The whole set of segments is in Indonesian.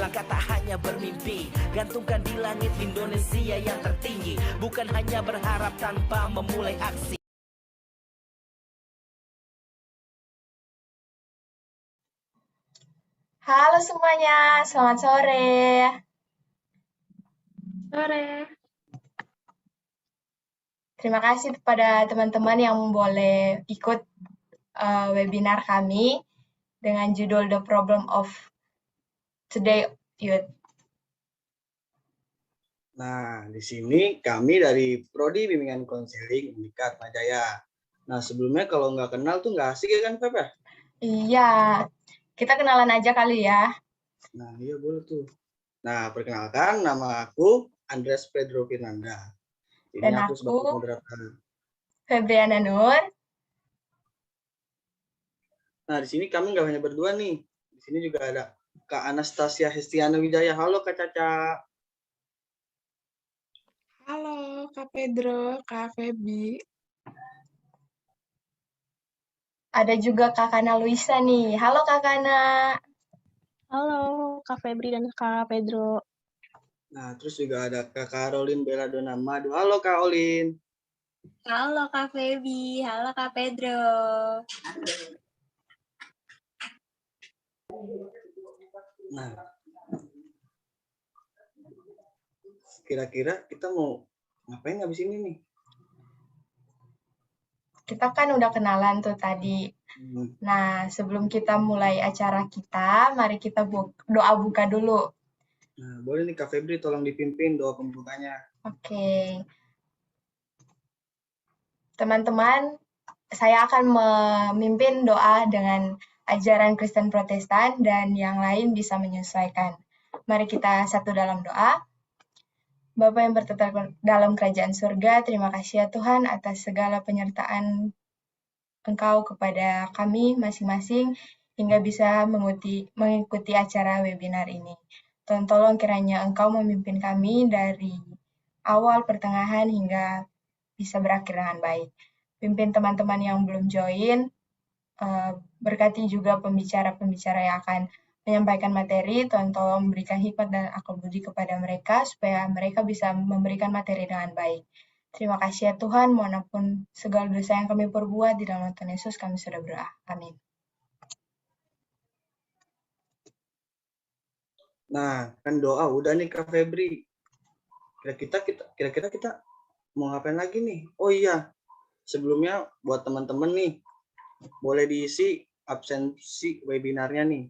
Langkah tak hanya bermimpi, gantungkan di langit Indonesia yang tertinggi. Bukan hanya berharap tanpa memulai aksi. Halo semuanya, selamat sore. Sore. Terima kasih kepada teman-teman yang boleh ikut webinar kami dengan judul The Problem of Today Youth. Nah, di sini kami dari Prodi Bimbingan Konseling Unika Atmajaya. Nah, sebelumnya kalau nggak kenal tuh nggak asik ya kan, Feb ya? Iya, kita kenalan aja kali ya. Nah, iya boleh tuh. Nah, perkenalkan nama aku Andres Pedro Firnanda. Ini Dan aku sebagai aku, moderator. Febriana Nur. Nah, di sini kami nggak hanya berdua nih. Di sini juga ada Kak Anastasia Hestiana Wijaya. Halo Kak Caca. Halo Kak Pedro, Kak Febi. Ada juga Kakana Luisa nih. Halo Kakana. Halo Kak Febri dan Kak Pedro. Nah, terus juga ada Kak Caroline Belladonna Madu. Halo Kak Olin. Halo Kak Febi, halo Kak Pedro. Nah, kira-kira kita mau ngapain habis ini nih? Kita kan udah kenalan tuh tadi. Nah, sebelum kita mulai acara kita, mari kita doa buka dulu. Nah, boleh nih Kak Febri tolong dipimpin doa pembukanya. Oke. Teman-teman, saya akan memimpin doa dengan ajaran Kristen Protestan dan yang lain bisa menyesuaikan. Mari kita satu dalam doa. Bapa yang bertetap dalam kerajaan surga, terima kasih ya Tuhan atas segala penyertaan Engkau kepada kami masing-masing hingga bisa mengikuti acara webinar ini. Tuhan tolong kiranya Engkau memimpin kami dari awal, pertengahan, hingga bisa berakhir dengan baik. Pimpin teman-teman yang belum join, berkati juga pembicara-pembicara yang akan menyampaikan materi, Tuhan tolong berikan hikmat dan akal budi kepada mereka, supaya mereka bisa memberikan materi dengan baik. Terima kasih ya Tuhan, mohon ampun segala dosa yang kami perbuat, di dalam Tuhan Yesus kami sudah berdoa. Amin. Nah, kan doa udah nih Kak Febri. Kira-kira kita mau ngapain lagi nih? Oh iya, sebelumnya buat teman-teman nih, boleh diisi absensi webinarnya nih.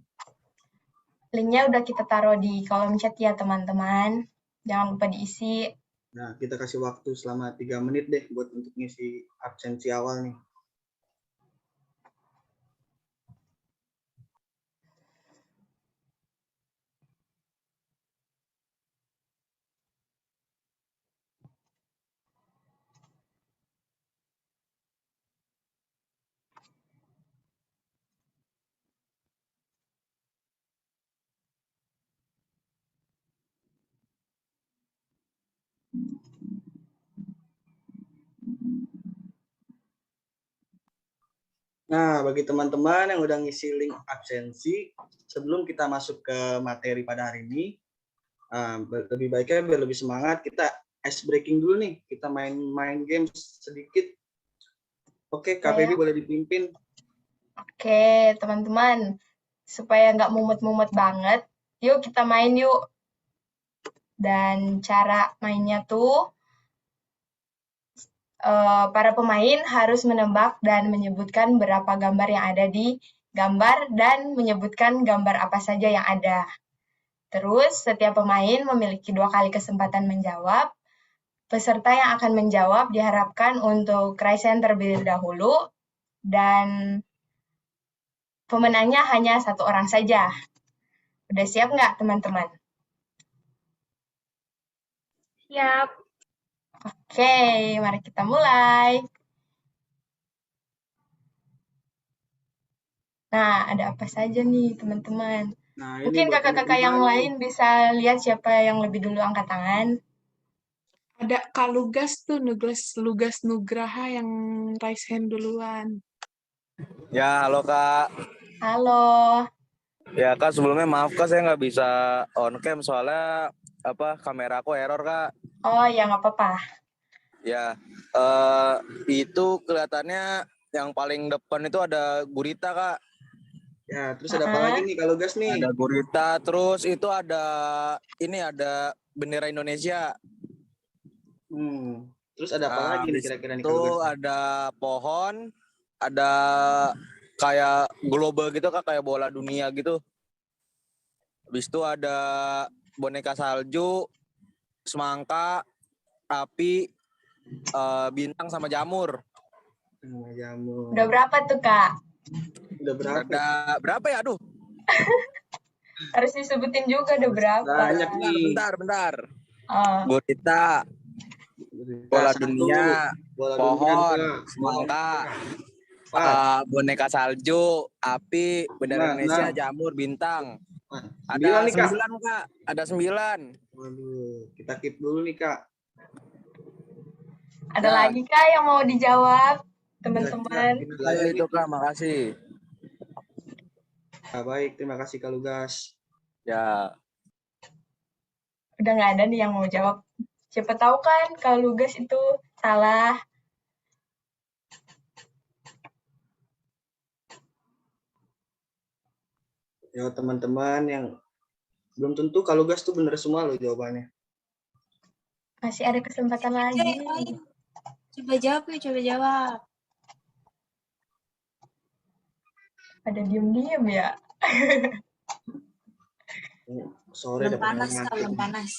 Linknya udah kita taruh di kolom chat ya teman-teman. Jangan lupa diisi. Nah, kita kasih waktu selama 3 menit deh buat untuk ngisi absensi awal nih. Nah, bagi teman-teman yang udah ngisi link absensi, sebelum kita masuk ke materi pada hari ini, lebih baiknya biar lebih semangat, kita ice breaking dulu nih. Kita main games sedikit. Oke, Kak Feby boleh dipimpin. Oke, teman-teman. Supaya nggak mumet-mumet banget, yuk kita main yuk. Dan cara mainnya tuh, para pemain harus menebak dan menyebutkan berapa gambar yang ada di gambar dan menyebutkan gambar apa saja yang ada. Terus, setiap pemain memiliki 2 kali kesempatan menjawab. Peserta yang akan menjawab diharapkan untuk raise hand terlebih dahulu, dan pemenangnya hanya 1 orang saja. Udah siap nggak, teman-teman? Siap. Oke, mari kita mulai. Nah, ada apa saja nih, teman-teman? Nah, Mungkin kakak-kakak yang lain bisa lihat siapa yang lebih dulu angkat tangan. Ada Kak Lugas tuh, Lugas Nugraha yang raise hand duluan. Ya, halo Kak. Halo. Ya Kak, sebelumnya maaf Kak, saya nggak bisa on cam soalnya kamera aku error Kak. Oh ya nggak apa-apa. Ya, itu kelihatannya yang paling depan itu ada gurita Kak. Ya, terus ada apa lagi nih kalau gas nih? Ada gurita, terus itu ada bendera Indonesia. Terus ada apa lagi nih kira-kira nih kalau Itu gas? ada pohon, ada kayak global gitu Kak, kayak bola dunia gitu. Habis itu ada boneka salju, semangka, api, bintang sama jamur. Jamur. Udah berapa tuh Kak? Udah berapa? Ada berapa ya? Aduh. Harus disebutin juga udah berapa. Banyak nih. Bentar. Oh. Gurita, bola dunia, pohon, dunia, semangka, Pak. boneka salju, api, bendera Indonesia, jamur, bintang. Ada 9 Kak. Ada 9. Waduh, kita keep dulu nih Kak. Ada lagi Kak yang mau dijawab teman-teman? Itu Kak, makasih. Ya, baik, terima kasih Kak Lugas. Ya. Udah nggak ada nih yang mau jawab. Siapa tahu kan kalau Lugas itu salah. Ya teman-teman yang belum tentu kalau gas tuh bener semua loh jawabannya. Masih ada kesempatan lagi. Coba jawab yuk, coba jawab. Ada diem-diem ya. Sore belum panas Kak, belum panas.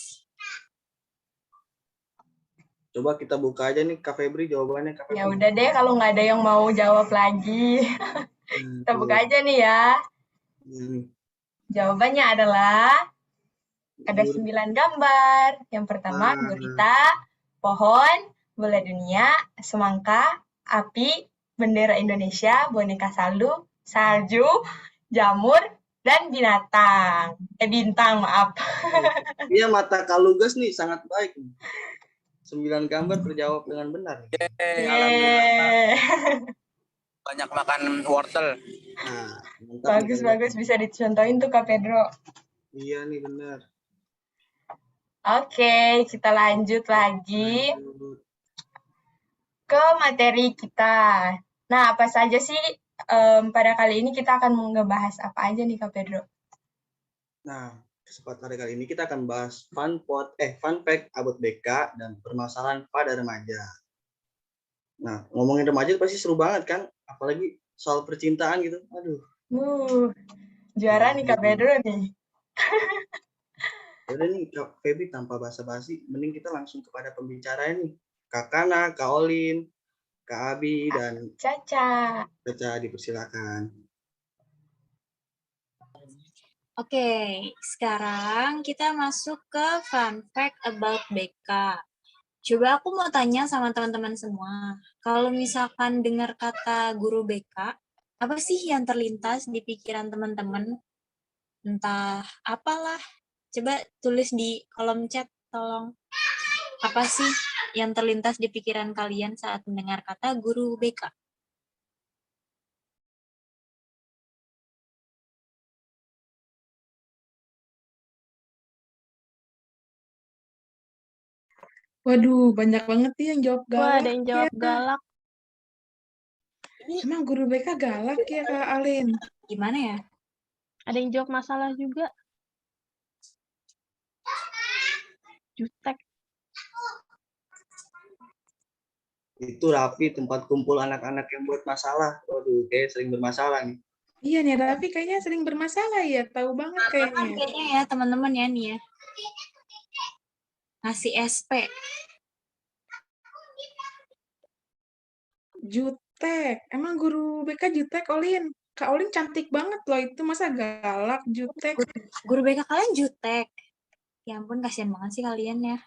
Coba kita buka aja nih Kak Febri jawabannya Kak Febri. Ya udah deh kalau nggak ada yang mau jawab lagi. Kita buka aja nih ya. Jawabannya adalah ada 9 gambar. Yang pertama gurita, pohon, bola dunia, semangka, api, bendera Indonesia, boneka salju, jamur, dan binatang. Bintang, maaf. Iya, mata Kak Lugas nih sangat baik. 9 gambar terjawab dengan benar. Alhamdulillah. Banyak makan wortel. Nah, bagus bisa dicontohin tuh Kak Pedro. Iya nih benar. Oke, kita lanjut lagi ke materi kita. Nah, apa saja sih pada kali ini kita akan ngebahas apa aja nih Kak Pedro? Nah, kesempatan kali ini kita akan bahas fun fact about BK dan permasalahan pada remaja. Nah, ngomongin remaja pasti seru banget kan? Apalagi soal percintaan gitu. Aduh. Juara nih Kak Pedro nih. Udah nih Kak Feby, tanpa basa-basi, mending kita langsung kepada pembicaraan nih. Kak Kana, Kak Olin, Kak Abi, dan Caca. Caca, dipersilakan. Oke, sekarang kita masuk ke fun fact about BK. Coba aku mau tanya sama teman-teman semua, kalau misalkan dengar kata guru BK, apa sih yang terlintas di pikiran teman-teman? Entah apalah, coba tulis di kolom chat, tolong. Apa sih yang terlintas di pikiran kalian saat mendengar kata guru BK? Waduh, banyak banget nih yang jawab galak. Wah, ada yang jawab galak. Emang guru BK galak ya Kak Alin? Gimana ya? Ada yang jawab masalah juga. Jutek. Itu Rapi, tempat kumpul anak-anak yang buat masalah. Waduh, kayak sering bermasalah nih. Iya nih, tapi kayaknya sering bermasalah ya. Tahu banget kayaknya. Kayaknya ya teman-teman ya nih ya. Ngasih SP. Jutek. Emang guru BK jutek, Olin? Kak Olin cantik banget loh itu. Masa galak, jutek? Guru BK kalian jutek. Ya ampun, kasihan banget sih kalian ya.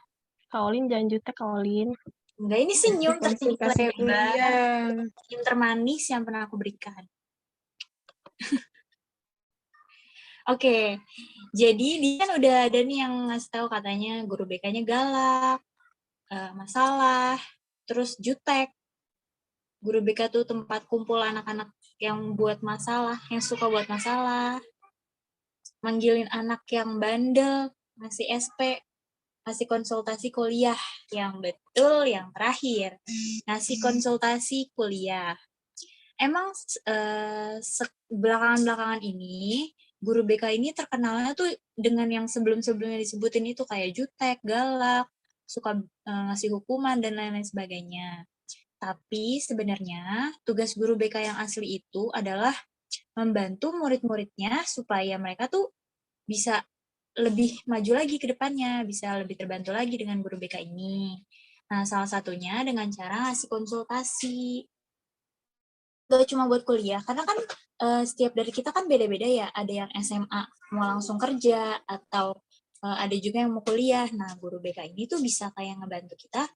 Kak Olin jangan jutek, Kak Olin. Enggak, ini senyum konsultasi kuliah. Senyum termanis yang pernah aku berikan. Oke, jadi dia kan udah ada nih yang ngasih tahu katanya guru BK-nya galak, masalah, terus jutek. Guru BK tuh tempat kumpul anak-anak yang buat masalah, yang suka buat masalah. manggilin anak yang bandel, ngasih SP, ngasih konsultasi kuliah. Yang betul, yang terakhir, ngasih konsultasi kuliah. Emang belakangan-belakangan ini, guru BK ini terkenalnya tuh dengan yang sebelum-sebelumnya disebutin itu kayak jutek, galak, suka ngasih hukuman, dan lain-lain sebagainya. Tapi sebenarnya tugas guru BK yang asli itu adalah membantu murid-muridnya supaya mereka tuh bisa lebih maju lagi ke depannya, bisa lebih terbantu lagi dengan guru BK ini. Nah, salah satunya dengan cara ngasih konsultasi. Gak cuma buat kuliah, karena kan setiap dari kita kan beda-beda ya. Ada yang SMA mau langsung kerja, atau ada juga yang mau kuliah. Nah, guru BK ini tuh bisa kayak ngebantu kita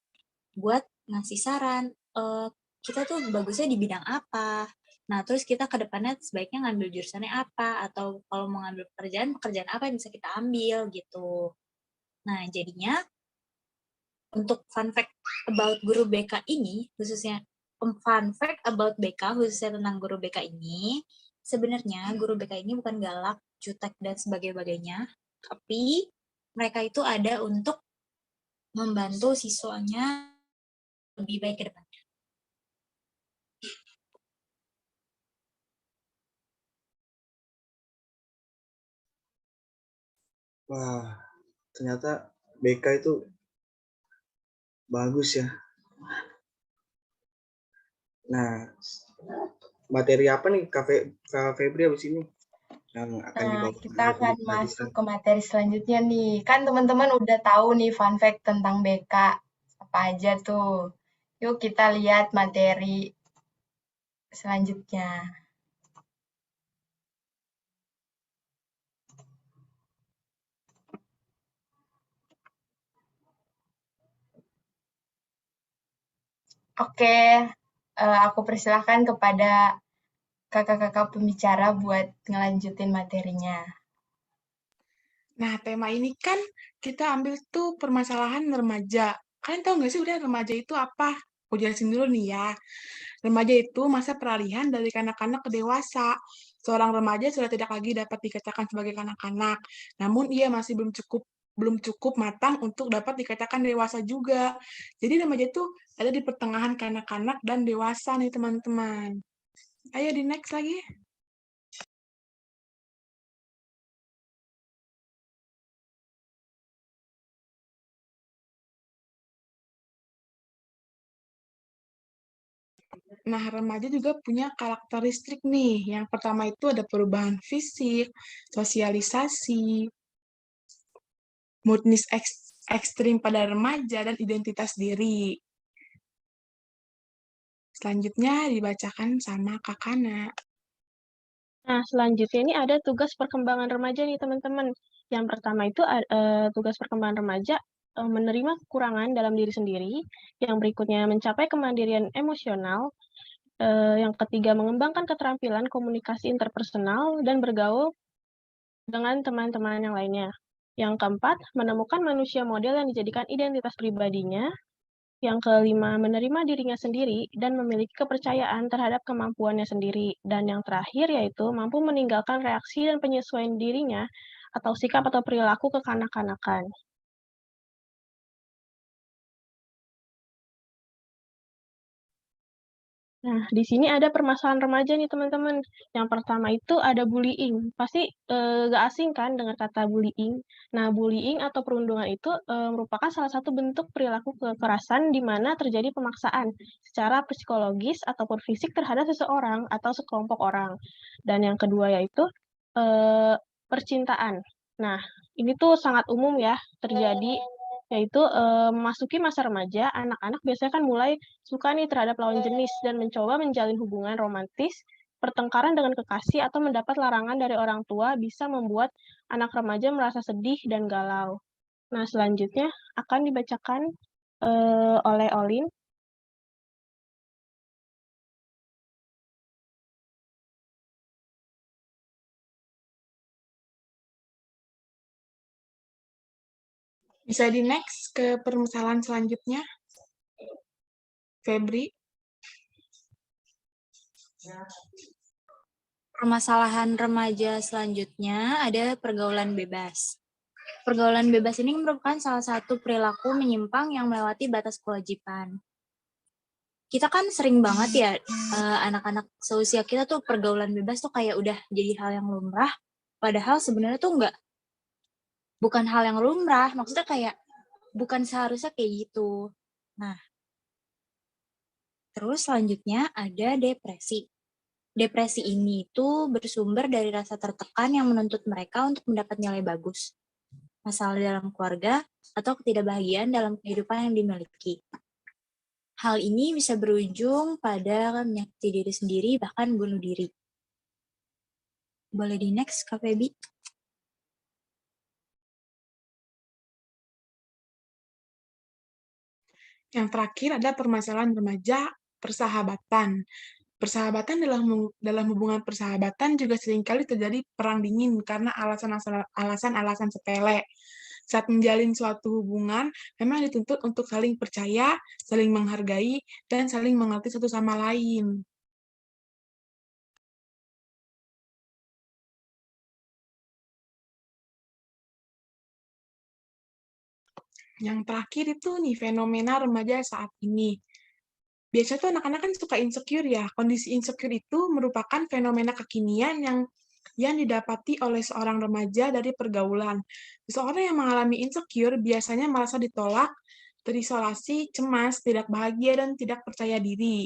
buat ngasih saran, kita tuh bagusnya di bidang apa. Nah, terus kita ke depannya sebaiknya ngambil jurusannya apa, atau kalau mau ngambil pekerjaan apa yang bisa kita ambil gitu. Nah, jadinya untuk fun fact about guru BK ini, khususnya tentang guru BK ini, sebenarnya guru BK ini bukan galak, jutek, dan sebagainya, tapi mereka itu ada untuk membantu siswanya lebih baik ke depannya. Wah, ternyata BK itu bagus ya. Nah, materi apa nih Kak Febri habis ini yang akan Nah, dibawa? kita akan masuk ke materi selanjutnya nih. Kan teman-teman udah tahu nih fun fact tentang BK. Apa aja tuh. Yuk kita lihat materi selanjutnya. Oke, aku persilahkan kepada kakak-kakak pembicara buat ngelanjutin materinya. Nah, tema ini kan kita ambil tuh permasalahan remaja. Kalian tahu nggak sih udah remaja itu apa? Aku jelasin dulu nih ya. Remaja itu masa peralihan dari kanak-kanak ke dewasa. Seorang remaja sudah tidak lagi dapat dikatakan sebagai kanak-kanak, namun ia masih belum cukup matang untuk dapat dikatakan dewasa juga. Jadi remaja itu ada di pertengahan kanak-kanak dan dewasa nih teman-teman. Ayo di next lagi. Nah, remaja juga punya karakteristik nih. Yang pertama itu ada perubahan fisik, sosialisasi, moodness ekstrim pada remaja, dan identitas diri. Selanjutnya dibacakan sama Kakana. Nah, selanjutnya ini ada tugas perkembangan remaja nih, teman-teman. Yang pertama itu tugas perkembangan remaja menerima kekurangan dalam diri sendiri. Yang berikutnya mencapai kemandirian emosional. Yang ketiga mengembangkan keterampilan komunikasi interpersonal dan bergaul dengan teman-teman yang lainnya. Yang keempat, menemukan manusia model yang dijadikan identitas pribadinya. Yang kelima, menerima dirinya sendiri dan memiliki kepercayaan terhadap kemampuannya sendiri. Dan yang terakhir yaitu mampu meninggalkan reaksi dan penyesuaian dirinya atau sikap atau perilaku kekanak-kanakan. Nah, di sini ada permasalahan remaja nih, teman-teman. Yang pertama itu ada bullying. Pasti nggak asing kan dengan kata bullying. Nah, bullying atau perundungan itu merupakan salah satu bentuk perilaku kekerasan di mana terjadi pemaksaan secara psikologis ataupun fisik terhadap seseorang atau sekelompok orang. Dan yang kedua yaitu percintaan. Nah, ini tuh sangat umum ya terjadi, yaitu memasuki masa remaja, anak-anak biasanya kan mulai suka nih terhadap lawan jenis dan mencoba menjalin hubungan romantis. Pertengkaran dengan kekasih atau mendapat larangan dari orang tua bisa membuat anak remaja merasa sedih dan galau. Nah, selanjutnya akan dibacakan oleh Olin. Bisa di next ke permasalahan selanjutnya. Febri. permasalahan remaja selanjutnya ada pergaulan bebas. Pergaulan bebas ini merupakan salah satu perilaku menyimpang yang melewati batas kewajiban. Kita kan sering banget ya, anak-anak seusia kita tuh pergaulan bebas tuh kayak udah jadi hal yang lumrah, padahal sebenarnya tuh bukan hal yang lumrah, maksudnya kayak bukan seharusnya kayak gitu. Nah, terus selanjutnya ada depresi. Depresi ini itu bersumber dari rasa tertekan yang menuntut mereka untuk mendapat nilai bagus, masalah dalam keluarga, atau ketidakbahagiaan dalam kehidupan yang dimiliki. Hal ini bisa berujung pada menyakiti diri sendiri, bahkan bunuh diri. Boleh di next, Kak Febi? Yang terakhir ada permasalahan remaja persahabatan. Persahabatan dalam hubungan persahabatan juga seringkali terjadi perang dingin karena alasan-alasan sepele. Saat menjalin suatu hubungan, memang dituntut untuk saling percaya, saling menghargai, dan saling mengerti satu sama lain. Yang terakhir itu nih, fenomena remaja saat ini. Biasanya tuh anak-anak kan suka insecure ya. Kondisi insecure itu merupakan fenomena kekinian yang didapati oleh seorang remaja dari pergaulan. Seseorang yang mengalami insecure biasanya merasa ditolak, terisolasi, cemas, tidak bahagia, dan tidak percaya diri.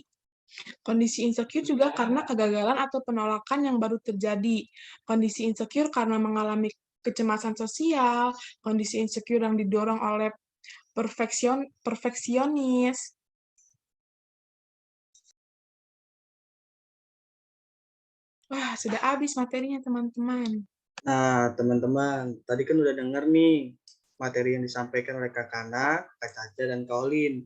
Kondisi insecure juga karena kegagalan atau penolakan yang baru terjadi. Kondisi insecure karena mengalami kecemasan sosial, kondisi insecure yang didorong oleh perfeksionis. Wah, sudah habis materinya, teman-teman. Nah, teman-teman, tadi kan udah dengar nih materi yang disampaikan oleh Kak Kana, Kak Caca, dan Kak Olin.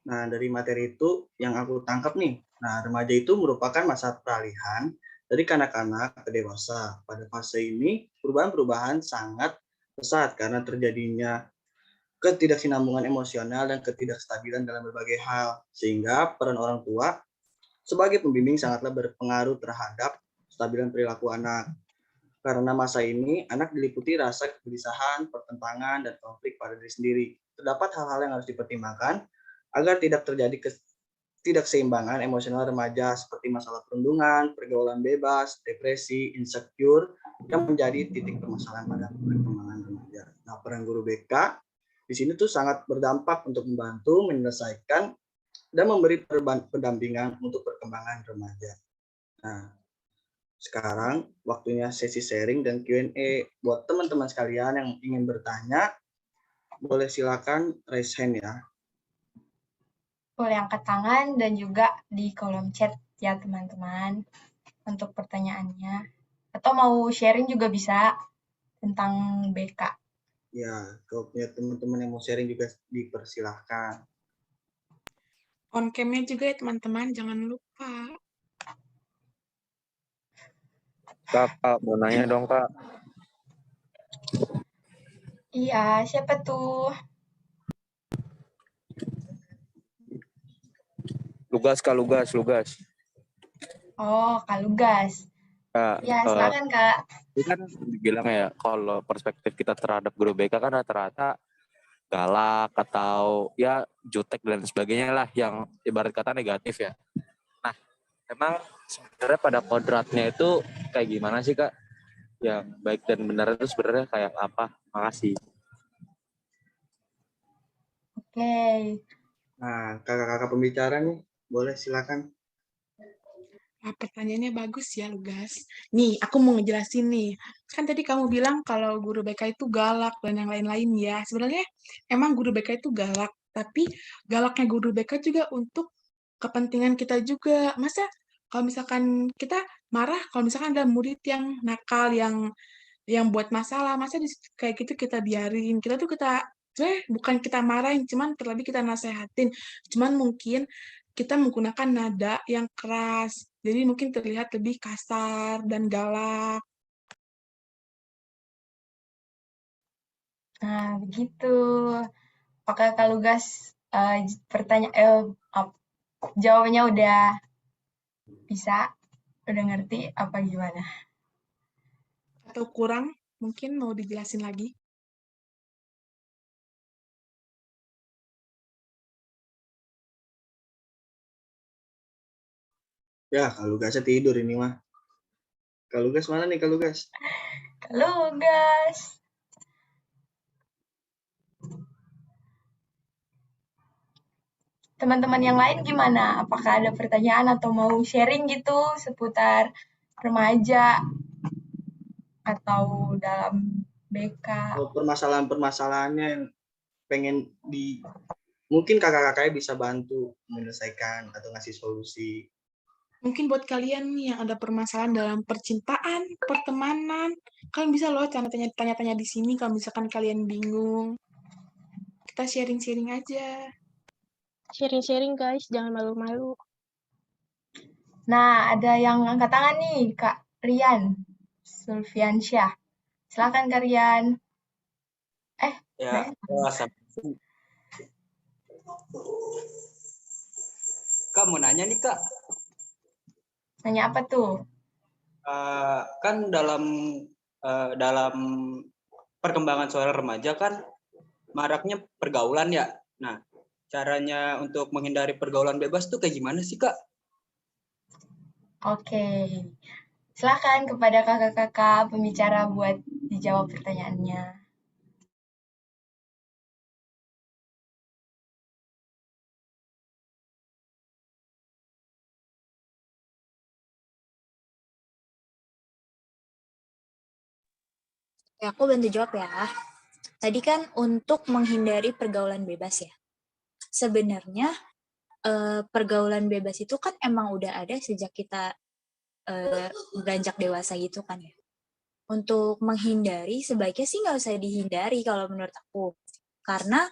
Nah, dari materi itu yang aku tangkap nih, nah remaja itu merupakan masa peralihan dari kanak-kanak ke dewasa. Pada fase ini, perubahan-perubahan sangat pesat karena terjadinya ketidaksinambungan emosional dan ketidakstabilan dalam berbagai hal. Sehingga peran orang tua sebagai pembimbing sangatlah berpengaruh terhadap kestabilan perilaku anak. Karena masa ini, anak diliputi rasa kegelisahan, pertentangan, dan konflik pada diri sendiri. Terdapat hal-hal yang harus dipertimbangkan agar tidak terjadi ketidakseimbangan emosional remaja seperti masalah perundungan, pergaulan bebas, depresi, insecure, yang menjadi titik permasalahan pada perkembangan remaja. Nah, peran guru BK di sini tuh sangat berdampak untuk membantu menyelesaikan dan memberi pendampingan untuk perkembangan remaja. Nah, sekarang waktunya sesi sharing dan Q&A buat teman-teman sekalian yang ingin bertanya, boleh silakan raise hand ya. Boleh angkat tangan dan juga di kolom chat ya teman-teman untuk pertanyaannya. Atau mau sharing juga bisa tentang BK. Ya, kalau punya teman-teman yang mau sharing juga dipersilahkan. On cam-nya juga ya teman-teman, jangan lupa. Kak, mau nanya dong, Kak. Iya, siapa tuh? Lugas, Kak, Lugas. Oh, Kak Lugas. Kak, Ya, silakan Kak. ini kan dibilang ya, kalau perspektif kita terhadap guru BK kan rata-rata galak atau ya jutek dan sebagainya lah yang ibarat kata negatif ya. Nah, emang sebenarnya pada kodratnya itu kayak gimana sih Kak? Yang baik dan benar itu sebenarnya kayak apa? Makasih. Oke. Nah, kakak-kakak pembicara nih, boleh silakan. Nah, pertanyaannya bagus ya, Lugas. Nih, aku mau ngejelasin nih. Kan tadi kamu bilang kalau guru BK itu galak dan yang lain-lain ya. Sebenarnya emang guru BK itu galak, tapi galaknya guru BK juga untuk kepentingan kita juga. Masa kalau misalkan kita marah, kalau misalkan ada murid yang nakal, yang buat masalah, masa kayak gitu kita biarin. Kita tuh bukan kita marahin, cuman terlebih kita nasehatin. Cuman mungkin kita menggunakan nada yang keras. Jadi mungkin terlihat lebih kasar dan galak. Nah, begitu. Oke, Kak Lugas, jawabannya udah bisa. Udah ngerti apa gimana? Atau kurang? Mungkin mau dijelasin lagi? Ya, kalau gasnya tidur ini mah. Kalau gas mana nih kalau gas? Halo, guys. Teman-teman yang lain gimana? Apakah ada pertanyaan atau mau sharing gitu seputar remaja atau dalam BK? Permasalahan-permasalahannya yang pengen mungkin kakak-kakaknya bisa bantu menyelesaikan atau ngasih solusi. Mungkin buat kalian nih yang ada permasalahan dalam percintaan, pertemanan, kalian bisa loh tanya-tanya di sini kalau misalkan kalian bingung. Kita sharing-sharing aja. Sharing-sharing guys, jangan malu-malu. Nah, ada yang angkat tangan nih, Kak Rian Sulfiansyah. Silakan Kak Rian. Ya, Kak mau nanya nih Kak, Nanya apa tuh? kan dalam perkembangan seorang remaja kan maraknya pergaulan ya. Nah, caranya untuk menghindari pergaulan bebas tuh kayak gimana sih Kak? Oke. Silakan kepada kakak-kakak pembicara buat dijawab pertanyaannya. Ya, aku bantu jawab ya. Tadi kan untuk menghindari pergaulan bebas ya. Sebenarnya pergaulan bebas itu kan emang udah ada sejak kita beranjak dewasa gitu kan ya. Untuk menghindari sebaiknya sih nggak usah dihindari kalau menurut aku. Karena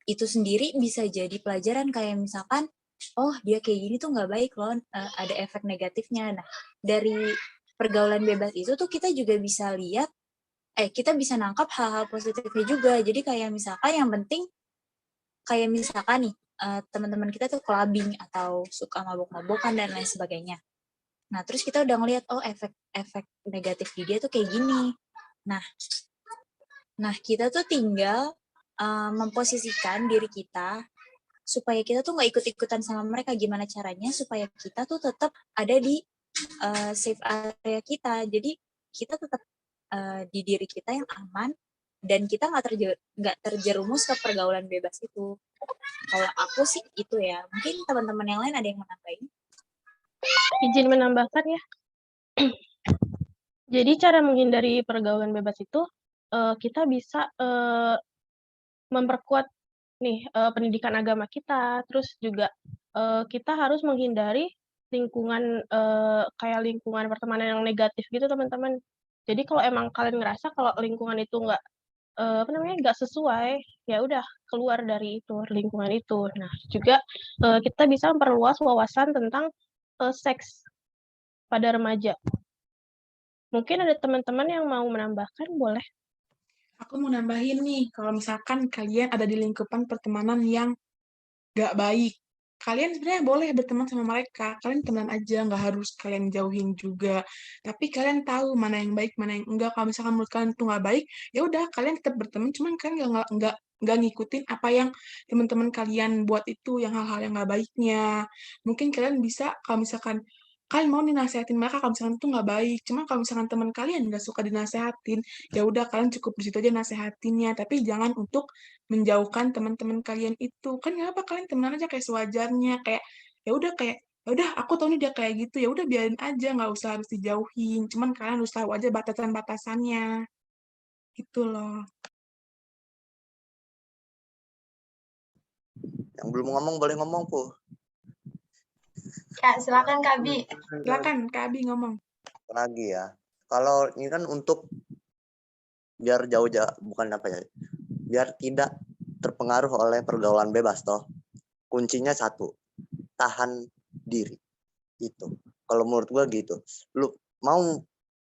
itu sendiri bisa jadi pelajaran kayak misalkan, oh dia kayak gini tuh nggak baik loh, ada efek negatifnya. Nah, dari pergaulan bebas itu tuh kita juga bisa lihat, kita bisa nangkap hal-hal positifnya juga. Jadi kayak misalkan yang penting, kayak misalkan nih, teman-teman kita tuh clubbing atau suka mabok-mabokan dan lain sebagainya. Nah, terus kita udah ngeliat, oh efek negatif di dia tuh kayak gini. Nah kita tuh tinggal memposisikan diri kita supaya kita tuh nggak ikut-ikutan sama mereka. Gimana caranya supaya kita tuh tetap ada di safe area kita. Jadi kita tetap di diri kita yang aman dan kita nggak terjerumus ke pergaulan bebas itu. Kalau aku sih itu ya. Mungkin teman-teman yang lain ada yang menambahin. Izin menambahkan ya. Jadi cara menghindari pergaulan bebas itu kita bisa memperkuat nih pendidikan agama kita, terus juga kita harus menghindari lingkungan kayak lingkungan pertemanan yang negatif gitu teman-teman. Jadi kalau emang kalian ngerasa kalau lingkungan itu nggak sesuai, ya udah keluar dari itu lingkungan itu. Nah juga kita bisa memperluas wawasan tentang seks pada remaja. Mungkin ada teman-teman yang mau menambahkan, boleh. Aku mau nambahin nih, kalau misalkan kalian ada di lingkupan pertemanan yang gak baik, kalian sebenarnya boleh berteman sama mereka. Kalian teman aja, nggak harus kalian jauhin juga. Tapi kalian tahu mana yang baik, mana yang enggak. Kalau misalkan menurut kalian itu nggak baik, ya udah kalian tetap berteman. Cuman kalian nggak ngikutin apa yang teman-teman kalian buat itu, yang hal-hal yang nggak baiknya. Mungkin kalian bisa kalau misalkan kalian mau nih nasehatin mereka kalau misalkan itu nggak baik. Cuman kalau misalkan teman kalian nggak suka dinasehatin, ya udah kalian cukup di situ aja nasehatinnya. Tapi jangan untuk menjauhkan teman-teman kalian itu. Kan nggak apa kalian temenan aja kayak sewajarnya, kayak ya udah aku tahu nih dia kayak gitu, ya udah biarin aja, nggak usah harus dijauhin. Cuman kalian harus tahu aja batasan-batasannya. Gitu loh. Yang belum ngomong boleh ngomong, Po. Kak, silakan Kak Bi. Silakan Kak Abi ngomong. Lagi ya. Kalau ini kan untuk biar jauh-jauh, bukan apa ya, biar tidak terpengaruh oleh pergaulan bebas toh. Kuncinya satu, tahan diri. Itu. Kalau menurut gua gitu. Lu mau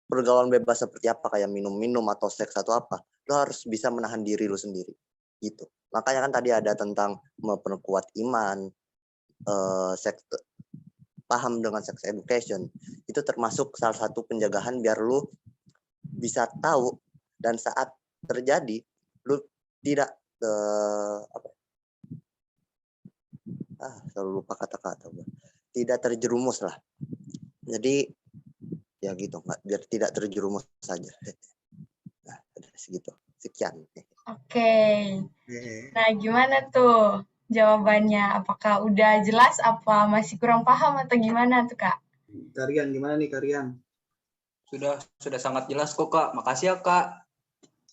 pergaulan bebas seperti apa, kayak minum-minum atau seks atau apa, lu harus bisa menahan diri lu sendiri. Gitu. Makanya kan tadi ada tentang memperkuat iman, seks paham dengan sex education, itu termasuk salah satu penjagaan biar lu bisa tahu dan saat terjadi lu tidak selalu lupa kata-kata gua. Tidak terjerumus lah. Jadi ya gitu, biar tidak terjerumus saja. Nah, segitu. Sekian. Oke. Nah, gimana tuh jawabannya? Apakah udah jelas apa masih kurang paham atau gimana tuh, Kak? Karian gimana nih Karian? Sudah sangat jelas kok, Kak. Makasih ya, Kak.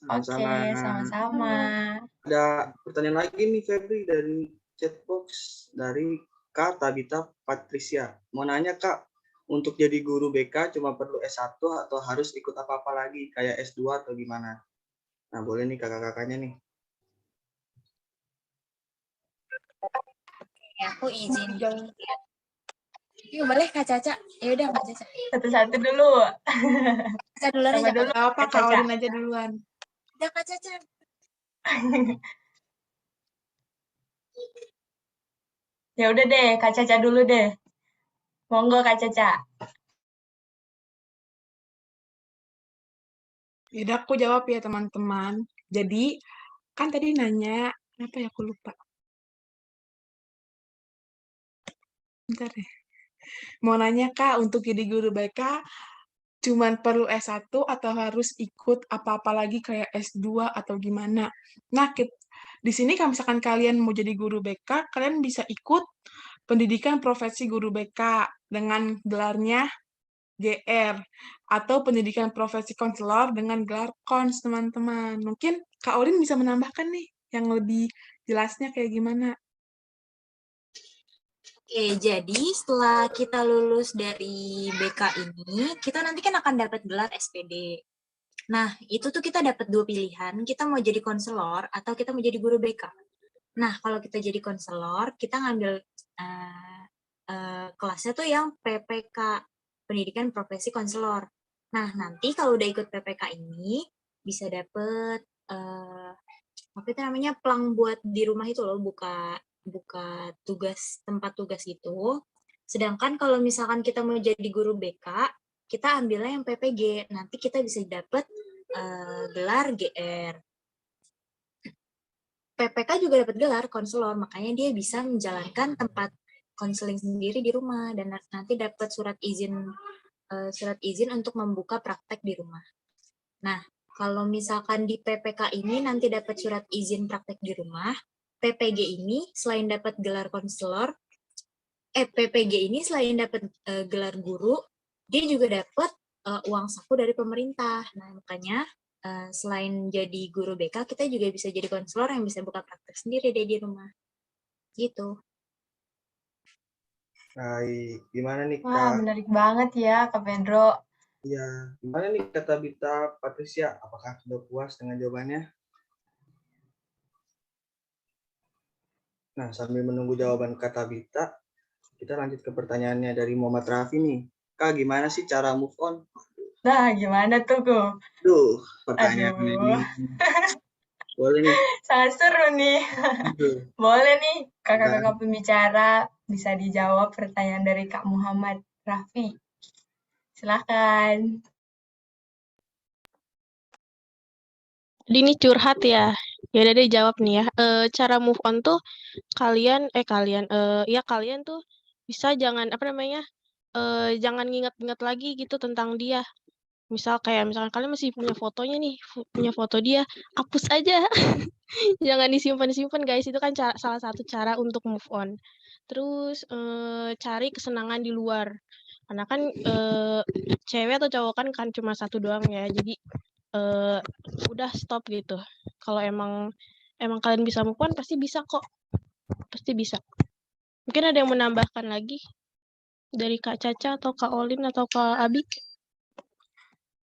Oke, sama-sama. Ada pertanyaan lagi nih Febri dari chatbox dari Kak Tabita Patricia. Mau nanya Kak, untuk jadi guru BK cuma perlu S1 atau harus ikut apa-apa lagi kayak S2 atau gimana? Nah, boleh nih kakak-kakaknya nih. Aku izin. Yuk, boleh Kak Caca. Ya udah Kak Caca. Satu-satu dulu. Caca duluan aja. Dulu, Apa Kak Olin aja duluan. Udah Kak Caca. Ya udah deh, Kak Caca dulu deh. Monggo Kak Caca. Yaudah aku jawab ya teman-teman. Jadi kan tadi nanya apa ya, aku lupa. Bentar deh. Mau nanya Kak, untuk jadi guru BK cuman perlu S1 atau harus ikut apa-apa lagi kayak S2 atau gimana? Nah, di sini kalau misalkan kalian mau jadi guru BK, kalian bisa ikut pendidikan profesi guru BK dengan gelarnya GR atau pendidikan profesi konselor dengan gelar KONS, teman-teman. Mungkin Kak Olin bisa menambahkan nih yang lebih jelasnya kayak gimana. Oke, jadi setelah kita lulus dari BK ini, kita nanti kan akan dapat gelar SPD. Nah, itu tuh kita dapat 2 pilihan, kita mau jadi konselor atau kita mau jadi guru BK. Nah, kalau kita jadi konselor, kita ngambil kelasnya tuh yang PPK, Pendidikan Profesi Konselor. Nah, nanti kalau udah ikut PPK ini, bisa dapet, apa itu namanya, plang buat di rumah itu loh, buka tempat tugas gitu. Sedangkan kalau misalkan kita mau jadi guru BK, kita ambilnya yang PPG. Nanti kita bisa dapat gelar GR. PPK juga dapat gelar konselor, makanya dia bisa menjalankan tempat konseling sendiri di rumah dan nanti dapat surat izin untuk membuka praktek di rumah. Nah, kalau misalkan di PPK ini nanti dapat surat izin praktek di rumah, PPG ini selain dapat gelar konselor, PPG ini selain dapat gelar guru, dia juga dapat uang saku dari pemerintah. Nah, makanya selain jadi guru BK, kita juga bisa jadi konselor yang bisa buka praktek sendiri deh di rumah. Gitu. Baik, gimana nih Kak? Wah, menarik banget ya Kak Pedro. Iya, gimana nih Kak Tabita Patricia? Apakah sudah puas dengan jawabannya? Nah, sambil menunggu jawaban Kak Tabita, kita lanjut ke pertanyaannya dari Muhammad Raffi nih. Kak, gimana sih cara move on? Nah, gimana tuh, Go? Duh, pertanyaan ini. Boleh nih. Sangat seru nih. Boleh nih, kakak-kakak pembicara bisa dijawab pertanyaan dari Kak Muhammad Raffi. Silakan. Jadi ini curhat ya. Ya udah deh jawab nih ya. Cara move on tuh kalian tuh bisa jangan jangan nginget-nginget lagi gitu tentang dia. Misalkan kalian masih punya fotonya nih, punya foto dia, hapus aja. Jangan disimpan-simpan guys, itu kan salah satu cara untuk move on. Terus cari kesenangan di luar. Karena kan cewek atau cowok kan cuma satu doang ya. Jadi udah stop gitu. Kalau emang kalian bisa move on, pasti bisa kok. Pasti bisa. Mungkin ada yang menambahkan lagi dari Kak Caca atau Kak Olin atau Kak Abi?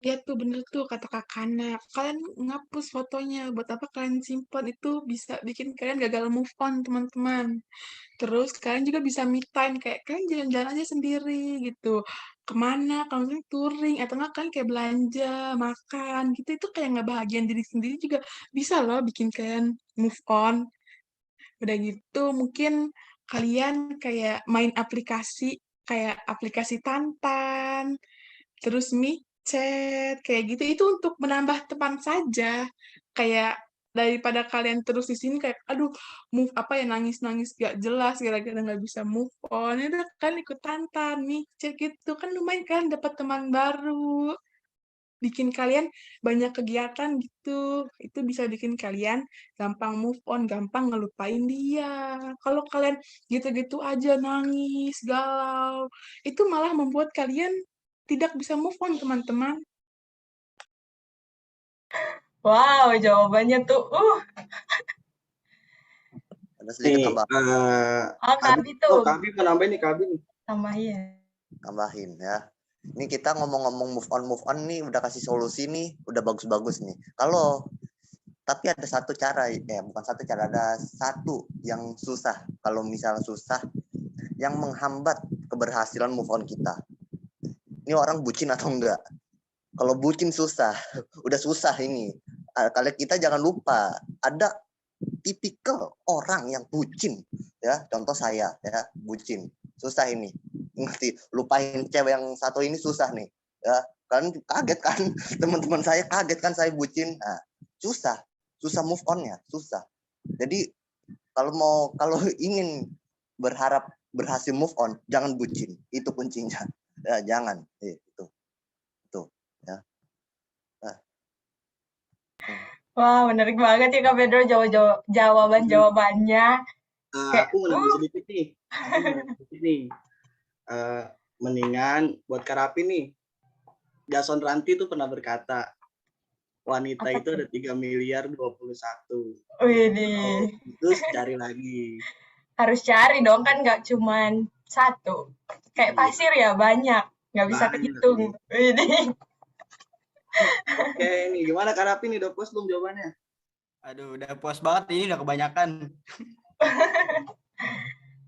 Ya tuh bener tuh kata Kak Kana. Kalian ngapus fotonya. Buat apa kalian simpan? Itu bisa bikin kalian gagal move on, teman-teman. Terus kalian juga bisa me time. Kayak kalian jalan-jalan aja sendiri gitu. Kemana? Kalau misalnya touring. Atau nggak kalian kayak belanja, makan gitu. Itu kayak ngebahagiain diri sendiri juga bisa loh bikin kalian move on. Udah gitu mungkin kalian kayak main aplikasi kayak aplikasi Tantan, terus micet, kayak gitu. Itu untuk menambah teman saja. Kayak daripada kalian terus di sini kayak, aduh, move apa ya, nangis-nangis gak jelas gara-gara nggak bisa move on. Ya udah kan ikut Tantan, micet gitu kan lumayan kan dapat teman baru. Bikin kalian banyak kegiatan gitu. Itu bisa bikin kalian gampang move on, gampang ngelupain dia. Kalau kalian gitu-gitu aja nangis, galau, itu malah membuat kalian tidak bisa move on, teman-teman. Wow, jawabannya tuh, Ada sedikit Nih, tambah Kabi tuh, Kabi mau nambahin nih, Kabi nih. tambahin. tambahin ya. Ini kita ngomong-ngomong move on nih udah kasih solusi nih, udah bagus-bagus nih. Tapi ada satu cara, bukan satu cara, ada satu yang susah. Kalau misalnya susah, yang menghambat keberhasilan move on kita. Ini orang bucin atau enggak? Kalau bucin susah, udah susah ini. Kalian kita jangan lupa, ada tipikal orang yang bucin, ya. Contoh saya, ya, bucin. Susah ini. Ngerti, lupain cewek yang satu ini susah nih. Ya, kan kaget kan? Teman-teman saya kaget kan saya bucin. Nah, susah move on-nya, susah. Jadi kalau ingin berharap berhasil move on, jangan bucin. Itu kuncinya. Ya, jangan. Itu. Ya. Nah. Wah, menarik banget ya Kak Pedro jawaban-jawabannya. Aku mau nambah sedikit nih. Mendingan buat Kak Rapi nih. Jason Ranti tuh pernah berkata, wanita itu ada 3 miliar 21. Widih. Terus cari lagi. Harus cari dong, kan nggak cuman satu. Kayak pasir ya, banyak. Nggak bisa kehitung. Widih. Oke, nih gimana Kak Rapi nih, udah puas belum jawabannya? Aduh, udah puas banget, ini udah kebanyakan.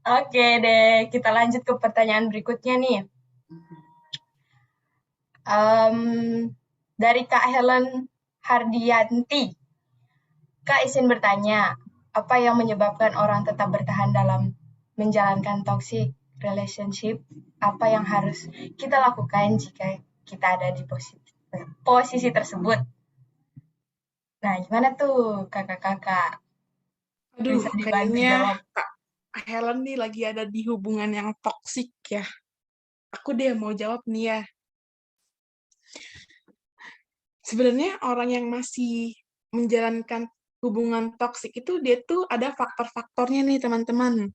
Oke deh, kita lanjut ke pertanyaan berikutnya nih. Dari Kak Helen Hardianti. Kak izin bertanya, apa yang menyebabkan orang tetap bertahan dalam menjalankan toxic relationship? Apa yang harus kita lakukan jika kita ada di posisi tersebut? Nah, gimana tuh kakak-kakak? Aduh, Bisa dibantu kayaknya jawab. Kak Helen nih lagi ada di hubungan yang toksik ya. Aku deh mau jawab nih ya. Sebenarnya orang yang masih menjalankan hubungan toksik itu dia tuh ada faktor-faktornya nih teman-teman.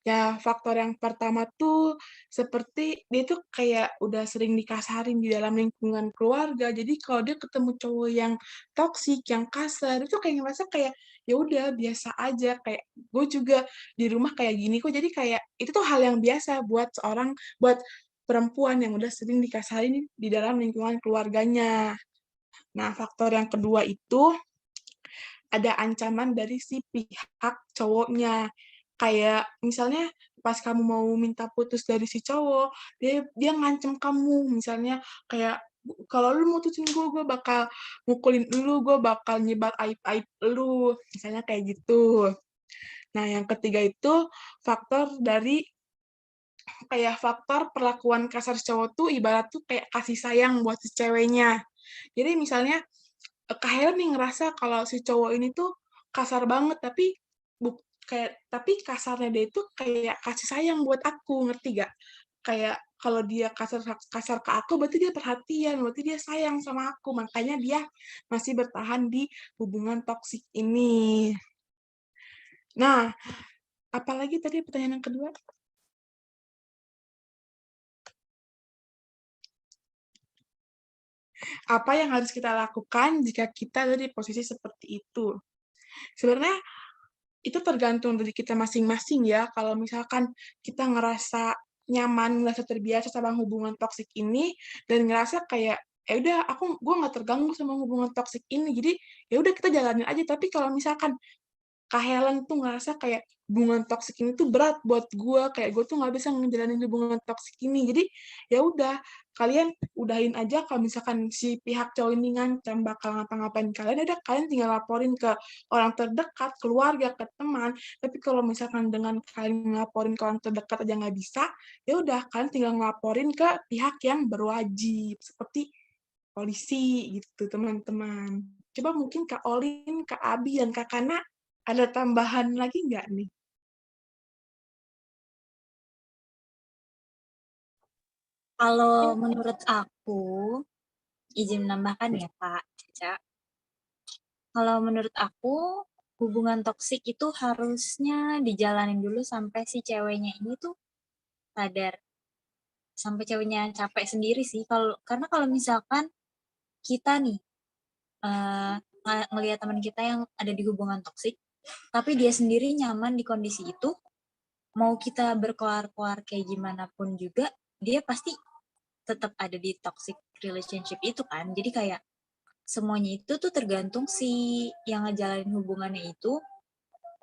Ya, faktor yang pertama tuh seperti dia tuh kayak udah sering dikasarin di dalam lingkungan keluarga. Jadi kalau dia ketemu cowok yang toksik, yang kasar, itu kayak ngerasa kayak ya udah biasa aja, kayak gue juga di rumah kayak gini kok. Jadi kayak itu tuh hal yang biasa buat perempuan yang udah sering dikasarin di dalam lingkungan keluarganya. Nah, faktor yang kedua itu ada ancaman dari si pihak cowoknya. Kayak misalnya pas kamu mau minta putus dari si cowok, dia ngancem kamu. Misalnya kayak kalau lu mutusin gue bakal mukulin lu, gue bakal nyebar aib-aib lu. Misalnya kayak gitu. Nah, yang ketiga itu faktor dari kayak faktor perlakuan kasar cowok tuh ibarat tuh kayak kasih sayang buat si ceweknya. Jadi misalnya Kak Helen nih ngerasa kalau si cowok ini tuh kasar banget, tapi kasarnya dia itu kayak kasih sayang buat aku, ngerti gak? Kayak kalau dia kasar ke aku, berarti dia perhatian, berarti dia sayang sama aku, makanya dia masih bertahan di hubungan toksik ini. Nah, apalagi tadi pertanyaan yang kedua? Apa yang harus kita lakukan jika kita ada di posisi seperti itu? Sebenarnya itu tergantung dari kita masing-masing ya. Kalau misalkan kita ngerasa nyaman, ngerasa terbiasa sama hubungan toksik ini, dan ngerasa kayak ya udah gue nggak terganggu sama hubungan toksik ini, jadi ya udah kita jalanin aja. Tapi kalau misalkan Kak Helen tuh ngerasa kayak hubungan toksik ini tuh berat buat gue, kayak gue tuh nggak bisa ngejalanin hubungan toksik ini. Jadi ya udah, kalian udahin aja. Kalau misalkan si pihak cowok ini ngancam bakal ngapa-ngapain kalian, ada kalian tinggal laporin ke orang terdekat, keluarga, ke teman. Tapi kalau misalkan dengan kalian ngelaporin ke orang terdekat aja nggak bisa, ya udah kalian tinggal ngelaporin ke pihak yang berwajib seperti polisi gitu teman-teman. Coba mungkin Kak Olin, Kak Abi, dan Kak Kana ada tambahan lagi nggak nih? Kalau menurut aku, izin menambahkan ya Kak Caca. Kalau menurut aku, hubungan toksik itu harusnya dijalanin dulu sampai si ceweknya ini tuh sadar. Sampai ceweknya capek sendiri sih. Karena kalau misalkan kita nih ngelihat teman kita yang ada di hubungan toksik, tapi dia sendiri nyaman di kondisi itu, mau kita berkoar-koar kayak gimana pun juga, dia pasti tetap ada di toxic relationship itu kan. Jadi kayak semuanya itu tuh tergantung si yang ngejalanin hubungannya itu,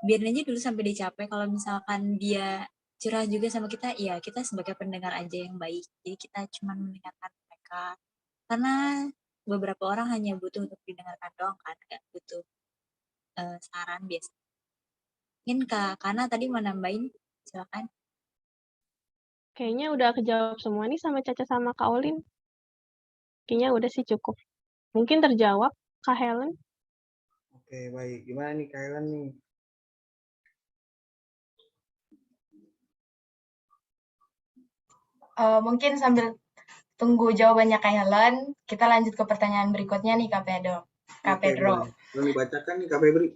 biarin aja dulu sampai dia capek. Kalau misalkan dia curhat juga sama kita, ya kita sebagai pendengar aja yang baik. Jadi kita cuma mendengarkan mereka. Karena beberapa orang hanya butuh untuk didengarkan doang kan, nggak butuh saran biasa. Mungkin Kak Kana tadi mau nambahin, silakan. Kayaknya udah kejawab semua nih sama Caca sama Kak Olin. Kayaknya udah sih cukup. Mungkin terjawab, Kak Helen? Oke, baik. Gimana nih Kak Helen nih? Mungkin sambil tunggu jawabannya Kak Helen, kita lanjut ke pertanyaan berikutnya nih Kak Pedro. Kak Oke, Pedro. boleh. Boleh dibacakan nih Kak Febri.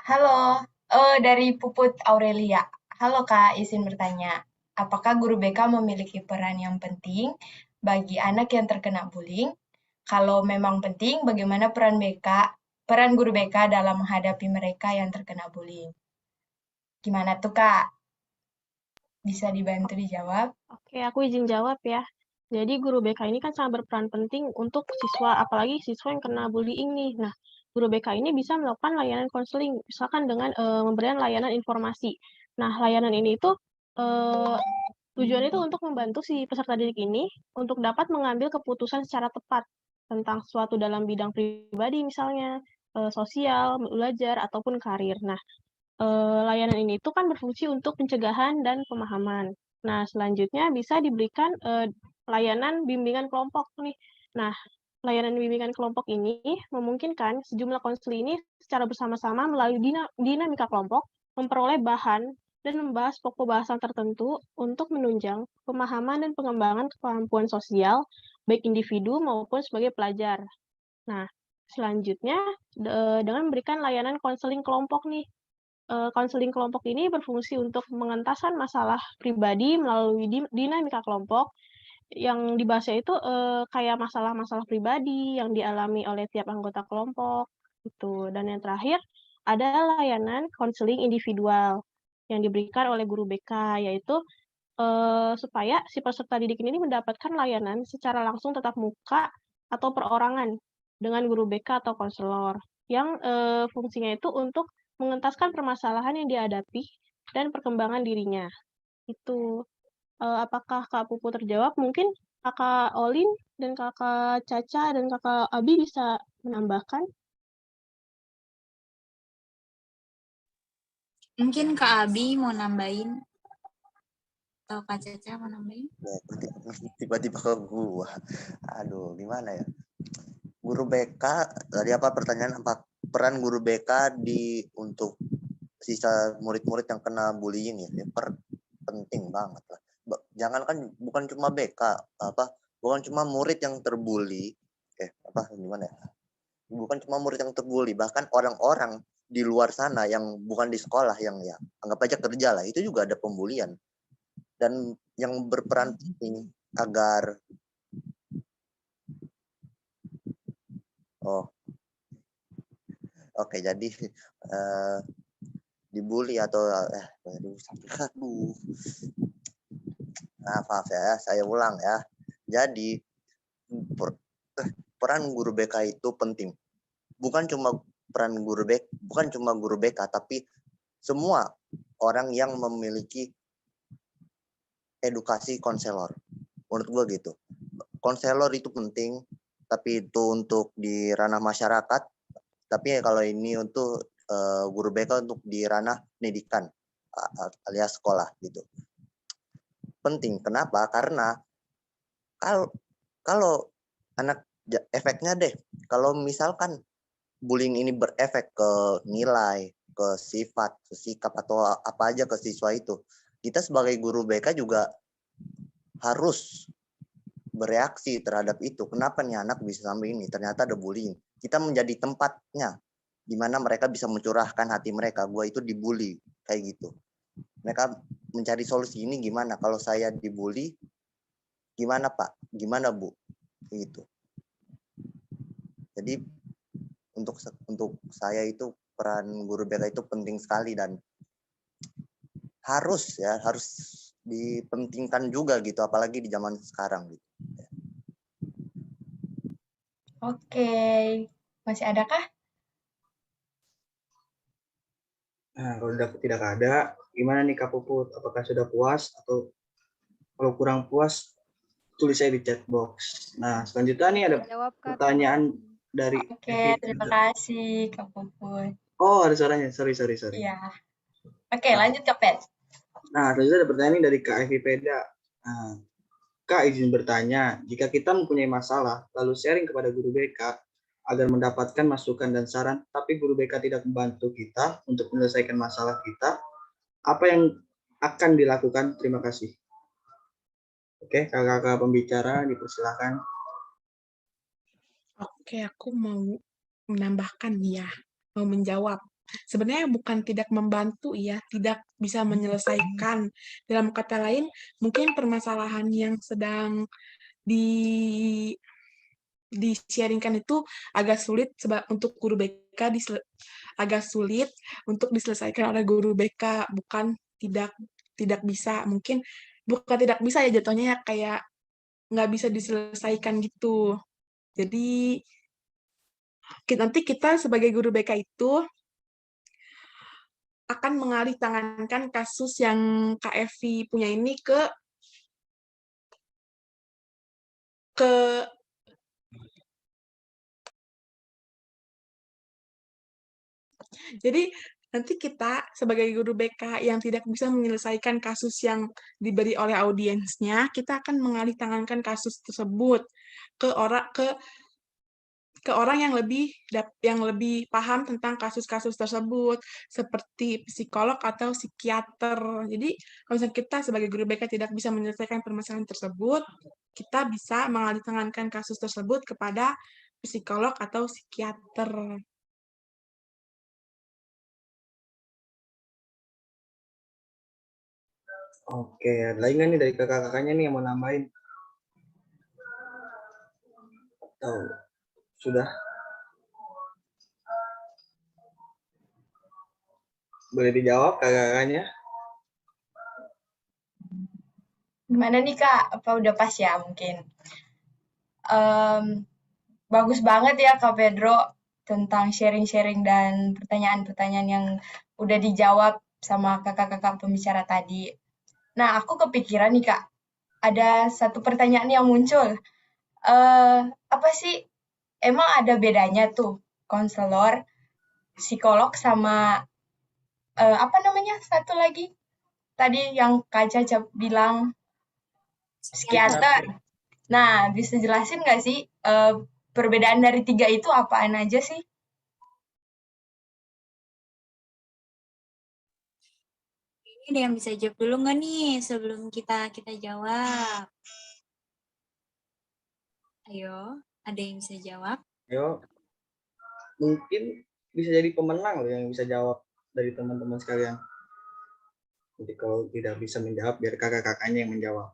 Halo, dari Puput Aurelia. Halo Kak, izin bertanya. Apakah guru BK memiliki peran yang penting bagi anak yang terkena bullying? Kalau memang penting, bagaimana peran guru BK dalam menghadapi mereka yang terkena bullying? Gimana tuh Kak? Bisa dibantu dijawab? Oke, aku izin jawab ya. Jadi guru BK ini kan sangat berperan penting untuk siswa, apalagi siswa yang kena bullying nih. Nah, guru BK ini bisa melakukan layanan konseling, misalkan dengan memberikan layanan informasi. Nah, layanan ini itu tujuannya itu untuk membantu si peserta didik ini untuk dapat mengambil keputusan secara tepat tentang suatu dalam bidang pribadi, misalnya sosial, belajar, ataupun karir. Nah, layanan ini itu kan berfungsi untuk pencegahan dan pemahaman. Nah, selanjutnya bisa diberikan layanan bimbingan kelompok nih. Nah, layanan bimbingan kelompok ini memungkinkan sejumlah konselor ini secara bersama-sama melalui dinamika kelompok memperoleh bahan dan membahas pokok bahasan tertentu untuk menunjang pemahaman dan pengembangan kemampuan sosial baik individu maupun sebagai pelajar. Nah, selanjutnya dengan memberikan layanan konseling kelompok nih. Konseling kelompok ini berfungsi untuk mengentasan masalah pribadi melalui dinamika kelompok yang dibahasnya itu kayak masalah-masalah pribadi yang dialami oleh tiap anggota kelompok gitu. Dan yang terakhir ada layanan konseling individual yang diberikan oleh guru BK, yaitu supaya si peserta didik ini mendapatkan layanan secara langsung tatap muka atau perorangan dengan guru BK atau konselor yang fungsinya itu untuk mengentaskan permasalahan yang dihadapi dan perkembangan dirinya. Itu apakah Kak Pupu terjawab? Mungkin Kakak Olin dan Kakak Caca dan Kakak Abi bisa menambahkan. Mungkin Kak Abi mau nambahin atau Kak Caca mau nambahin? Tiba-tiba ke gua. Aduh, gimana ya? Guru BK tadi apa pertanyaan, apa peran guru BK untuk sisa murid-murid yang kena bullying ya? Penting banget lah. Jangan kan bukan cuma BK, bukan cuma murid yang terbully, gimana ya? Bukan cuma murid yang terbully, bahkan orang-orang di luar sana yang bukan di sekolah, yang ya anggap aja kerja lah, itu juga ada pembulian. Dan yang berperan penting agar jadi dibully atau maaf ya, saya ulang ya. Jadi peran guru BK itu penting. Bukan cuma peran guru BK, bukan cuma guru BK, tapi semua orang yang memiliki edukasi konselor. Menurut gue gitu. Konselor itu penting, tapi itu untuk di ranah masyarakat. Tapi kalau ini untuk guru BK untuk di ranah pendidikan alias sekolah gitu. Penting. Kenapa? Karena kalau anak efeknya deh, kalau misalkan bullying ini berefek ke nilai, ke sifat, ke sikap atau apa aja ke siswa itu, kita sebagai guru BK juga harus bereaksi terhadap itu. Kenapa nih anak bisa sampai ini? Ternyata ada bullying. Kita menjadi tempatnya di mana mereka bisa mencurahkan hati mereka. Gua itu dibully kayak gitu. Mereka mencari solusi ini gimana? Kalau saya dibully, gimana Pak? Gimana Bu? Gitu. Jadi untuk saya itu peran guru BK itu penting sekali dan harus dipentingkan juga gitu, apalagi di zaman sekarang gitu. Oke, masih adakah? Nah, kalau tidak ada, gimana nih Kak Puput? Apakah sudah puas atau kalau kurang puas tulis saya di chat box. Nah, selanjutnya nih ada pertanyaan dari Oke, terima kasih Kak Puput. Oh, ada suaranya. Sorry. Iya. Oke, lanjut Kak Pet. Nah, selanjutnya ada pertanyaan dari Kak Evi Peda. Nah, Kak izin bertanya, jika kita mempunyai masalah, lalu sharing kepada guru BK agar mendapatkan masukan dan saran, tapi guru BK tidak membantu kita untuk menyelesaikan masalah kita, apa yang akan dilakukan? Terima kasih. Oke, kakak-kakak pembicara, dipersilakan. Oke, aku mau menambahkan ya, mau menjawab. Sebenarnya bukan tidak membantu ya, tidak bisa menyelesaikan. Dalam kata lain, mungkin permasalahan yang sedang di-sharingkan itu agak sulit untuk guru BK agak sulit untuk diselesaikan oleh guru BK, bukan tidak bisa. Mungkin bukan tidak bisa ya jatuhnya ya, kayak nggak bisa diselesaikan gitu. Jadi nanti kita sebagai guru BK itu akan mengalih tangankan kasus yang Kak Evi punya ini ke jadi nanti kita sebagai guru BK yang tidak bisa menyelesaikan kasus yang diberi oleh audiensnya, kita akan mengalih tangankan kasus tersebut ke orang yang lebih paham tentang kasus-kasus tersebut, seperti psikolog atau psikiater. Jadi, kalau misalnya kita sebagai guru BK tidak bisa menyelesaikan permasalahan tersebut, kita bisa mengalih tangankan kasus tersebut kepada psikolog atau psikiater. Oke, ada lagi nggak nih dari kakak-kakaknya nih yang mau nambahin? Oh, sudah? Boleh dijawab kakak-kakaknya? Gimana nih Kak? Apa udah pas ya mungkin? Bagus banget ya Kak Pedro tentang sharing-sharing dan pertanyaan-pertanyaan yang udah dijawab sama kakak-kakak pembicara tadi. Nah, aku kepikiran nih Kak, ada satu pertanyaan yang muncul. Apa sih, emang ada bedanya tuh konselor, psikolog sama apa namanya satu lagi? Tadi yang Kak Caca bilang psikiater. Nah, bisa jelasin nggak sih perbedaan dari tiga itu apaan aja sih? Ini ada yang bisa jawab dulu nggak nih sebelum kita jawab? Ayo, ada yang bisa jawab? Ayo, mungkin bisa jadi pemenang loh yang bisa jawab dari teman-teman sekalian. Jadi kalau tidak bisa menjawab, biar kakak-kakaknya yang menjawab.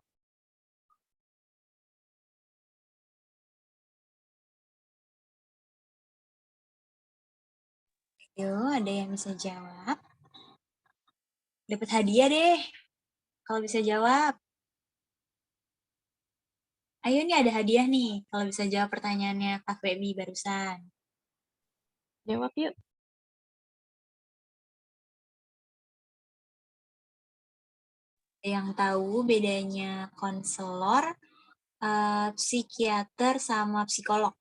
Ayo, ada yang bisa jawab? Dapat hadiah deh, kalau bisa jawab. Ayo nih ada hadiah nih, kalau bisa jawab pertanyaannya Kak Feby barusan. Jawab yuk. yang tahu bedanya konselor, psikiater, sama psikolog?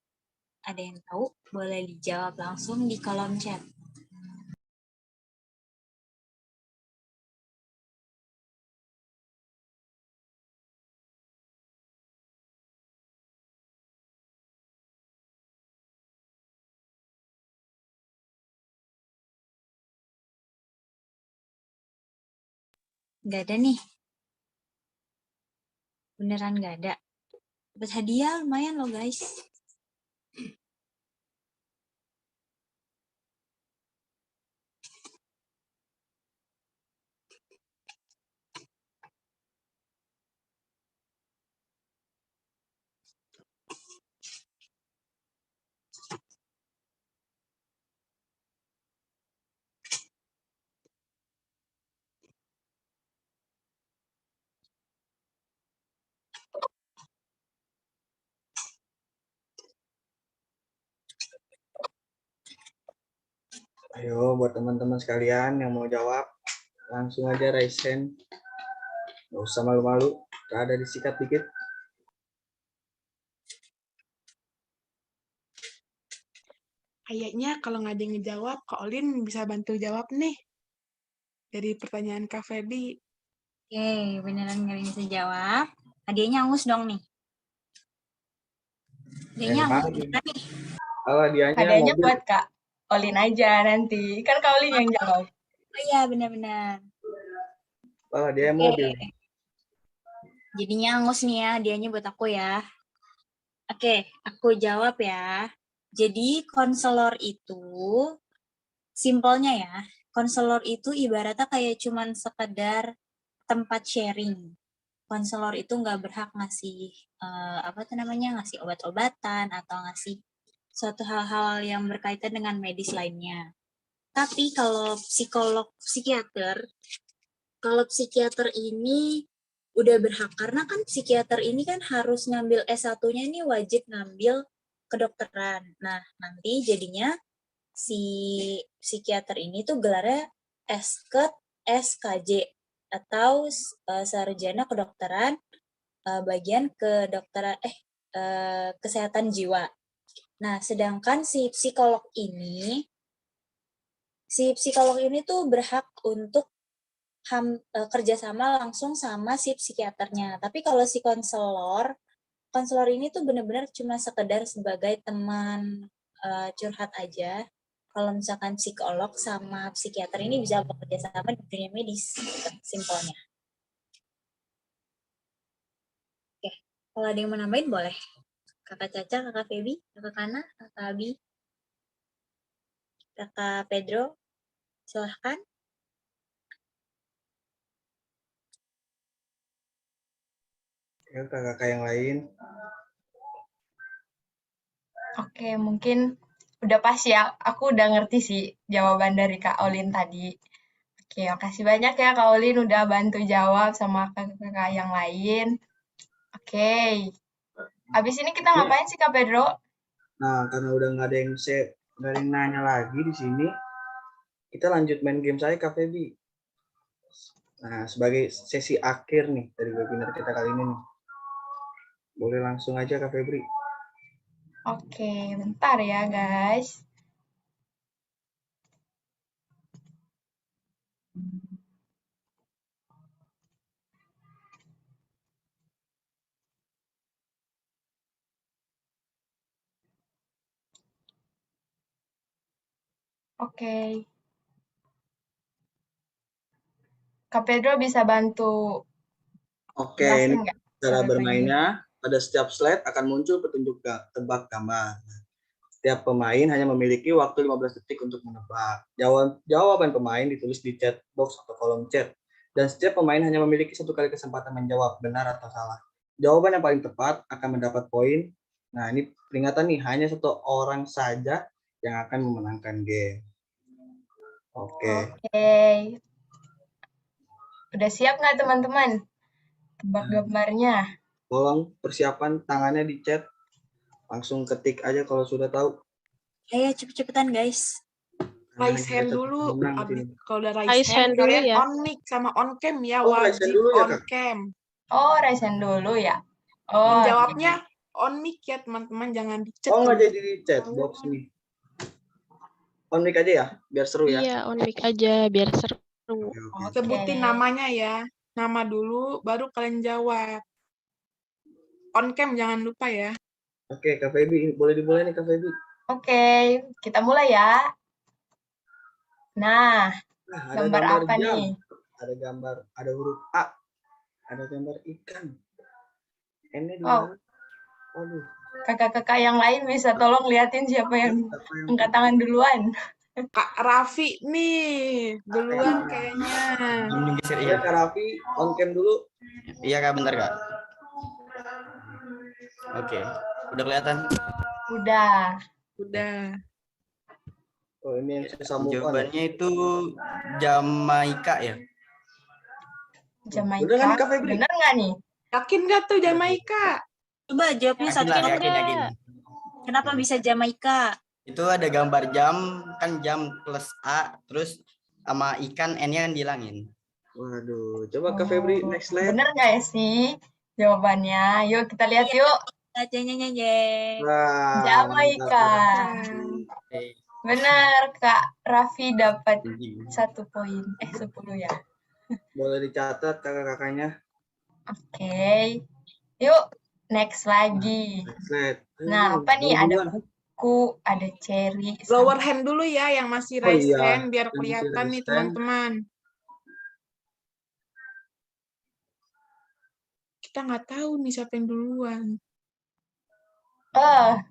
Ada yang tahu? Boleh dijawab langsung di kolom chat. Nggak ada nih. Beneran nggak ada. Dapat hadiah lumayan loh guys. Ayo buat teman-teman sekalian yang mau jawab, langsung aja raise hand. Nggak usah malu-malu, ada disikat dikit. Kayaknya kalau nggak ada yang ngejawab, Kak Olin bisa bantu jawab nih. Dari pertanyaan Kak Feby. Oke, beneran nggak ada yang bisa jawab. Hadiahnya angus dong nih. Hadiahnya angus beneran nih. Kalau Hadiahnya buat Kak Olin aja nanti. Kan Kak Olin yang jawab. Oh iya, benar-benar. Oh, dia mobil. Jadinya angus nih ya, hadiahnya buat aku ya. Oke, aku jawab ya. Jadi konselor itu, simpelnya ya, konselor itu ibaratnya kayak cuman sekedar tempat sharing. Konselor itu nggak berhak ngasih ngasih obat-obatan atau ngasih suatu hal-hal yang berkaitan dengan medis lainnya. Tapi kalau kalau psikiater ini udah berhak, karena kan psikiater ini kan harus ngambil S1-nya ini wajib ngambil kedokteran. Nah, nanti jadinya si psikiater ini tuh gelarnya SKJ atau sarjana kedokteran bagian kedokteran kesehatan jiwa. Nah, sedangkan si psikolog ini tuh berhak untuk kerjasama langsung sama si psikiaternya. Tapi kalau si konselor ini tuh benar-benar cuma sekedar sebagai teman curhat aja. Kalau misalkan psikolog sama psikiater ini bisa bekerja sama di dunia medis, simpelnya. Oke, kalau ada yang mau nambahin boleh. Kakak Caca, Kakak Feby, Kakak Kana, Kakak Abi, Kakak Pedro, silahkan. Ya, kakak yang lain. Oke, mungkin udah pas ya. Aku udah ngerti sih jawaban dari Kak Olin tadi. Oke, makasih banyak ya Kak Olin udah bantu jawab sama kakak-kakak yang lain. Oke. Habis ini kita ngapain sih Kak Pedro? Nah, karena udah nggak ada yang nanya lagi di sini, kita lanjut main game saya Kak Feby. Nah, sebagai sesi akhir nih dari webinar kita kali ini nih. Boleh langsung aja Kak Febri. Oke, bentar ya guys. Oke. Kak Pedro bisa bantu Oke, ini cara bermainnya. Pada setiap slide akan muncul petunjuk tebak gambar. Setiap pemain hanya memiliki waktu 15 detik untuk menebak. Jawaban pemain ditulis di chat box atau kolom chat. Dan setiap pemain hanya memiliki satu kali kesempatan menjawab, benar atau salah. Jawaban yang paling tepat akan mendapat poin. Nah, ini peringatan nih, hanya satu orang saja yang akan memenangkan game. Oke. Udah siap nggak teman-teman? Tebak gambarnya. Tolong persiapan tangannya di chat. Langsung ketik aja kalau sudah tahu. Ayo cepet-cepetan guys. Raise hand Kita dulu. menang Abis sini. kalau udah raise Raise hand, hand dulu kalian ya. on mic sama on cam ya, Oh, raise hand wajib dulu ya, on Kak? cam. Oh, raise hand dulu ya. Oh, Menjawabnya on mic ya teman-teman, jangan di chat. Oh, nggak kalau jadi di chat box nih. On mic aja ya, biar seru ya. Iya, on mic aja biar seru. Oke, oke. sebutin namanya ya. Nama dulu, baru kalian jawab. On cam jangan lupa ya. Oke, Kak Febi, boleh dimulai nih Kak Febi. oke, kita mulai ya. Nah, Nah, ada gambar apa jam. nih? Ada gambar, ada huruf A. Ada gambar ikan. N-nya di Wow. mana? Waduh, Kakak-kakak yang lain bisa tolong liatin siapa yang siapa yang angkat tangan duluan. Kak Raffi nih, duluan kayaknya. Iya, Kak Raffi, on cam dulu. Iya Kak, bentar Kak. Oke, udah kelihatan? Udah. Udah. Oh, ini yang susah move on. Jawabannya itu Jamaika ya? Jamaika. Bener kan, Kak Febri? Bener nggak nih? Yakin gak tuh Jamaika? Coba jawabnya Yakin lah, satu-satu. yakin. Kenapa bisa Jamaika? Itu ada gambar jam, kan jam plus A, terus sama ikan N-nya kan dihilangin. Waduh, coba Kak Febri next slide. Bener nggak ya sih jawabannya? Yuk kita lihat yuk. Bacanya Wah, Jamaika. Oke. Bener, Kak Raffi dapat 1 poin. 10 ya. boleh dicatat kakak-kakaknya. Oke. Yuk, next lagi. Next slide. Nah, apa nih? Ada buku, ada cherry. Lower hand dulu ya, yang masih Oh raise iya, hand, biar yang masih kelihatan raise nih hand. teman-teman. Kita nggak tahu nih siapa yang duluan.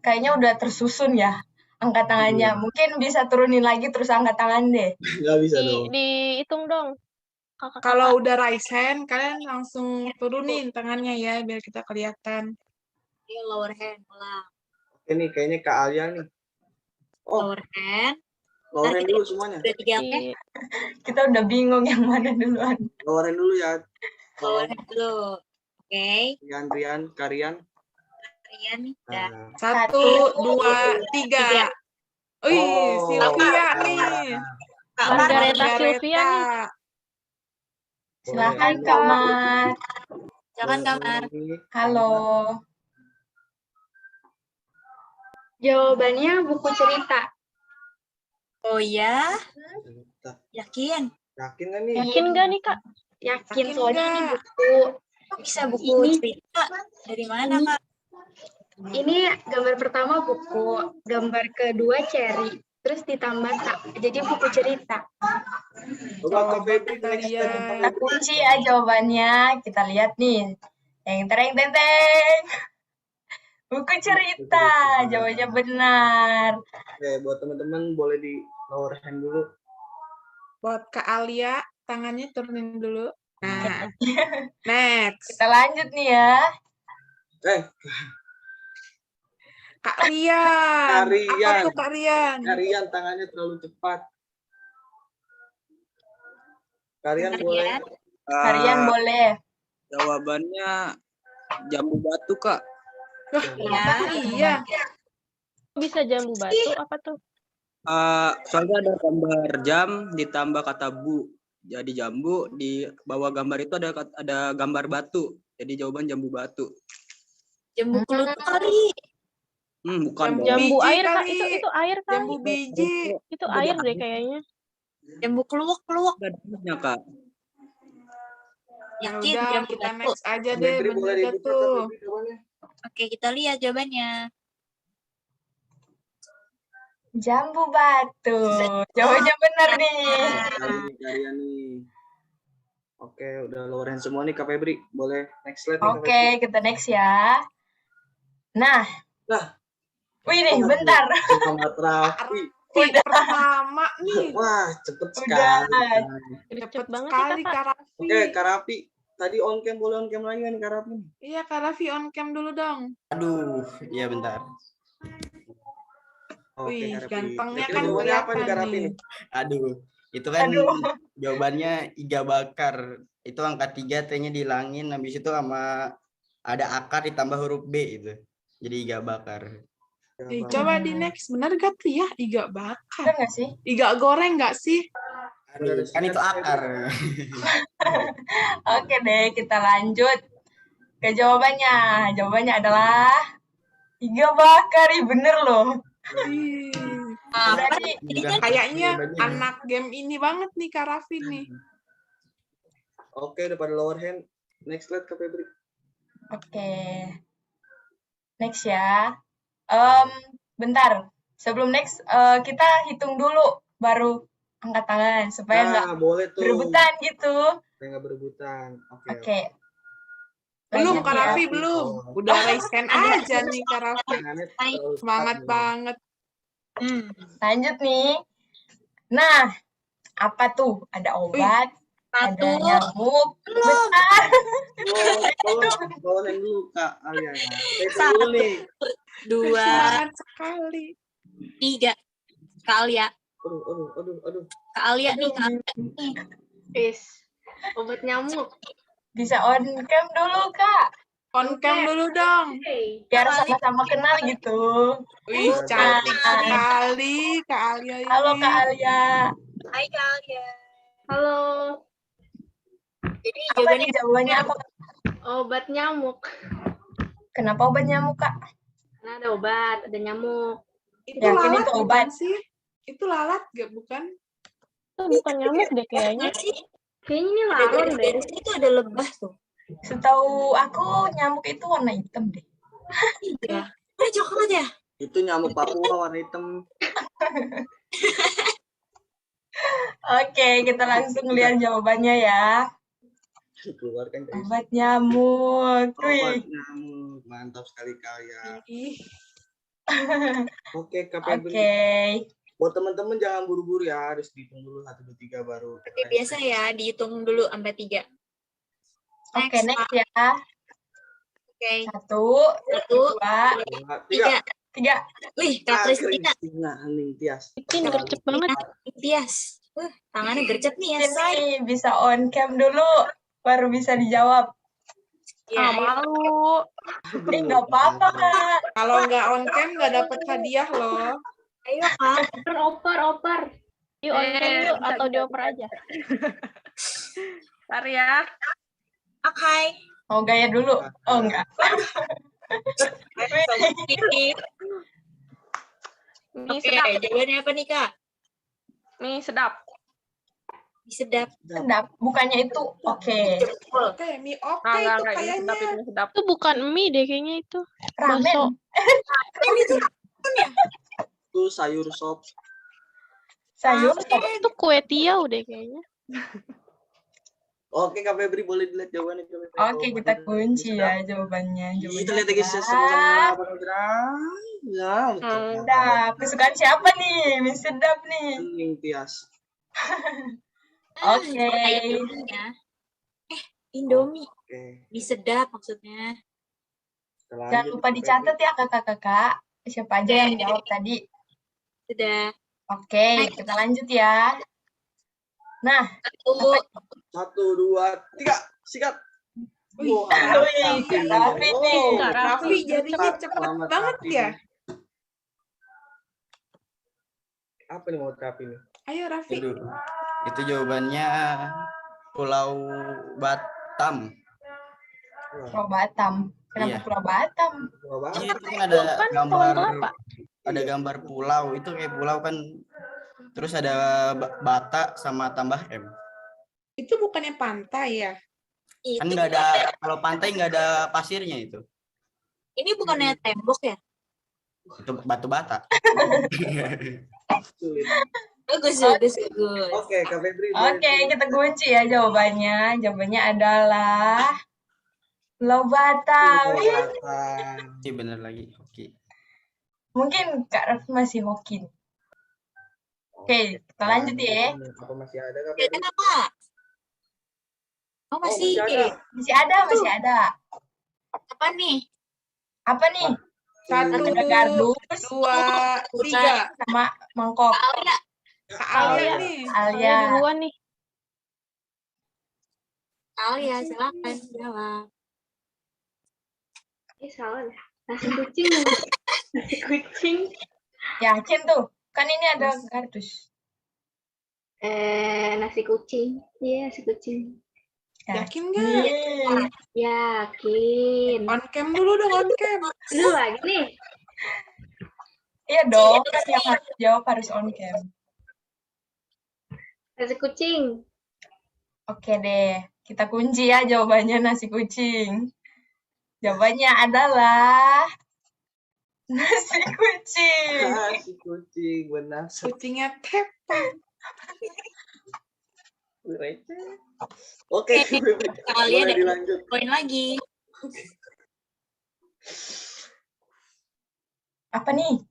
Kayaknya udah tersusun ya angkat tangannya. Mungkin bisa turunin lagi terus angkat tangan deh. Nggak bisa dong. Dihitung dong. Kakak-kakak. Kalau udah raise hand, kalian langsung turunin tangannya ya, biar kita kelihatan. Ayo lower hand ulang. Oke nih, kayaknya Kak Alia nih. Oh, Lower hand. lower hand dulu semuanya. Udah 3 oke? Kita udah bingung yang mana duluan. Lower hand dulu ya. Lower hand dulu. Oke. Rian, Karian. Rian nih. Udah. 1, 2, 3. Wih, Oh. Sylvia nih. Kak Margareta Mar. Sylvia nih. Silakan Kak Mar. Silakan Kak Mar. Halo. Jawabannya buku cerita. Oh ya? Cerita. Yakin? Yakin nggak nih? Yakin nggak nih Kak? Yakin Yakin soalnya ini nggak? buku. Kok bisa buku Ini- cerita? Dari mana Kak? Ini gambar pertama buku, gambar kedua cherry, terus ditambah tak. Jadi buku cerita. Coba Kak Febri kita next slide. lihat. Kita kunci ya jawabannya. Kita lihat nih. Teng teng. Buku cerita. Jawabannya benar. Oke, buat teman-teman boleh di lower hand dulu. Buat Kak Alia, tangannya turunin dulu. Nah, next. Kita lanjut nih ya. Kak Rian. Rian. Apa tuh Kak Rian? Karian tangannya terlalu cepat. Karian Karian. boleh. Kalian boleh. Jawabannya jambu batu, Kak. Ya. Iya. Bisa jambu batu apa tuh? Soalnya ada gambar jam ditambah kata bu. Jadi jambu, di bawah gambar itu ada gambar batu. Jadi jawaban jambu batu. Jambu kelutuk kali. Bukan dong. Biji Jambu air Kak, kali. itu air kali. Jambu biji. Itu air deh kayaknya. Jambu keluak. Ada daunnya, Kak. Ya Yakin udah, jambu kita batu. next aja deh. Febri boleh Bener gak dibuka tuh? Kak Febri jawabannya. Oke, kita lihat jawabannya. Jambu batu. Jawabannya benar nih. Karian nih. Oke, udah lower hand semua nih Kak Febri. Boleh next slide nih Kak Oke, kita next ya. Nah. Wih nih, bentar. Selamat Raffi. Pertama nih. Wah, cepet Udah. sekali. Cepet banget ya, sekali Kak. Kak Raffi. Oke, Kak Raffi. Tadi on cam boleh on cam lagi nggak nih Kak Raffi? Iya, Kak Raffi on cam dulu dong. Aduh, iya bentar. Oke, Wih, Kak Raffi. gantengnya Kira-kira kan jawabannya apa nih Kak kelihatan Raffi nih. nih? Aduh, itu kan Aduh. jawabannya iga bakar. Itu angka 3, T-nya dihilangin, habis itu sama ada akar ditambah huruf B itu. Jadi iga bakar. Coba di next. Benar gak tuh ya? Iga bakar. Bener nggak sih? Iga goreng gak sih? Aduh, kan itu akar. Oke deh, kita lanjut ke jawabannya. Jawabannya adalah iga bakar. Ih, bener loh. Berarti Kayaknya anak game ini banget nih Kak Raffi nih. Oke, udah pada lower hand. Next slide Kak Febri. oke. Next ya. Bentar. Sebelum next, kita hitung dulu baru angkat tangan supaya nggak Boleh tuh. berebutan gitu. Supaya nggak berebutan. Oke. Belum Lanjut Kak ya. Raffi, belum. Udah raise hand aja nih Kak Raffi. Semangat banget. Lanjut nih. Nah, apa tuh? Ada obat, ada nyamuk. Bentar. Lower hand dulu Kak Alia. Kita dulu nih. 2, Semangat sekali. 3. Kak Alia. Aduh. Kak Alia nih, Kak Alia nih. Obat nyamuk. Bisa on cam dulu, Kak. On cam dulu dong. Biar sama-sama kenal gitu. Wih, cantik sekali Kak Alia ini. Halo Kak Alia. Hai Kak Alia. Halo. Jadi Apa nih jawabannya apa? Obat nyamuk. Kenapa obat nyamuk, Kak? Nah, ada obat, ada nyamuk. Itu Yakin lalat itu bukan obat? sih? Itu lalat gak bukan? Itu bukan nyamuk deh kayaknya. Kayaknya ini laron deh. Itu ada lebah tuh. Setahu aku nyamuk itu warna hitam deh. Iya. Ada coklat ya? Itu nyamuk Papua warna hitam. Oke, kita langsung lihat jawabannya ya. Keluarkan guys. Obat nyamuk. Obat Wih. nyamuk. Mantap sekali Kak. Ih. Oke Kak Febri. Oke. Buat teman-teman jangan buru-buru ya, harus dihitung dulu 1, 2, 3 baru. Seperti biasa ya, dihitung dulu sampai 3. Oke, next ya. Oke. 1, 2, 3. Wih, Kak Kristina. Tias. Bikin gercep banget. Tias. Tangannya gercep nih ya, Say. Ini bisa on cam dulu, baru bisa dijawab. Ya, Malu. Ini nggak apa-apa, Kak. Kalau nggak on cam nggak dapat hadiah loh. ayo Kak. Oper. Yuk on cam yuk atau dioper aja. Ntar ya. Oke. Mau gaya dulu? Oh, enggak. Mie Oke, sedap. jawabannya apa nih, Kak? Mie sedap. Mie sedap. Sedap. Bukannya itu oke. Oke, mie oke Enggak, itu ini kayaknya. sedap, ini sedap. Itu bukan mie deh kayaknya itu. Ramen. Bakso. Itu sayur sop. Sayur. Itu kue tiaw deh kayaknya. Oke Kak Febri boleh dilihat jawabannya. Oke, kita kunci ya jawabannya. Kita lihat lagi sama-sama. Ya, Sedap. Kesukaan siapa nih? Mie sedap nih. Kuning Tias. Oke. Indomie ya. Indomie. Oke. Mie sedap maksudnya. Jangan lupa dicatat ya kakak-kakak. Siapa aja yang jawab tadi. Sudah. Oke, kita lanjut ya. Nah, 1, 2, 3, sikat. Wih, Kak Raffi nih. Kak Raffi jadinya cepet banget ya. Apa nih mau Raffi nih? Ayo Raffi. Aduh, itu jawabannya Pulau Batam. Pulau Batam. Kenapa Iya. Pulau Batam? Iya, itu kan ada gambar pulau, itu kayak pulau kan. Terus ada bata sama tambah M. Itu bukannya pantai ya? Kan nggak ada, kalau pantai nggak ada pasirnya itu. Ini bukannya tembok ya? Itu batu bata. Bagus. Oke, Kak Febri. Oke, kita kunci ya jawabannya. Jawabannya adalah Pulau Batam. Iya bener lagi. Oke. Mungkin Kak Raffi masih hoki. Oke, kita lanjut ya. Apa masih ada Kak Ya, Febri? kenapa? Oh, masih. Masih ada. Apa nih? Apa nih? 1, Ada gardus, 2, 3. sama mangkok. Alia. Kak Alia nih. Alia. Duluan nih. Alia, silakan jawab. Salah ya. Nasi kucing. Nasi kucing. Yakin tuh? Kan ini ada kardus. Nasi kucing. Iya, nasi kucing. Yakin nggak? Yakin. On cam dulu dong, on cam. Dulu lagi nih. Iya dong, kan yang harus jawab harus on cam. Nasi kucing. Oke deh, kita kunci ya jawabannya nasi kucing. Jawabannya adalah nasi kucing. Nasi kucing, benar. Kucingnya tepang. Receh. Oke, Kalian boleh ada dilanjut. poin lagi. Apa nih?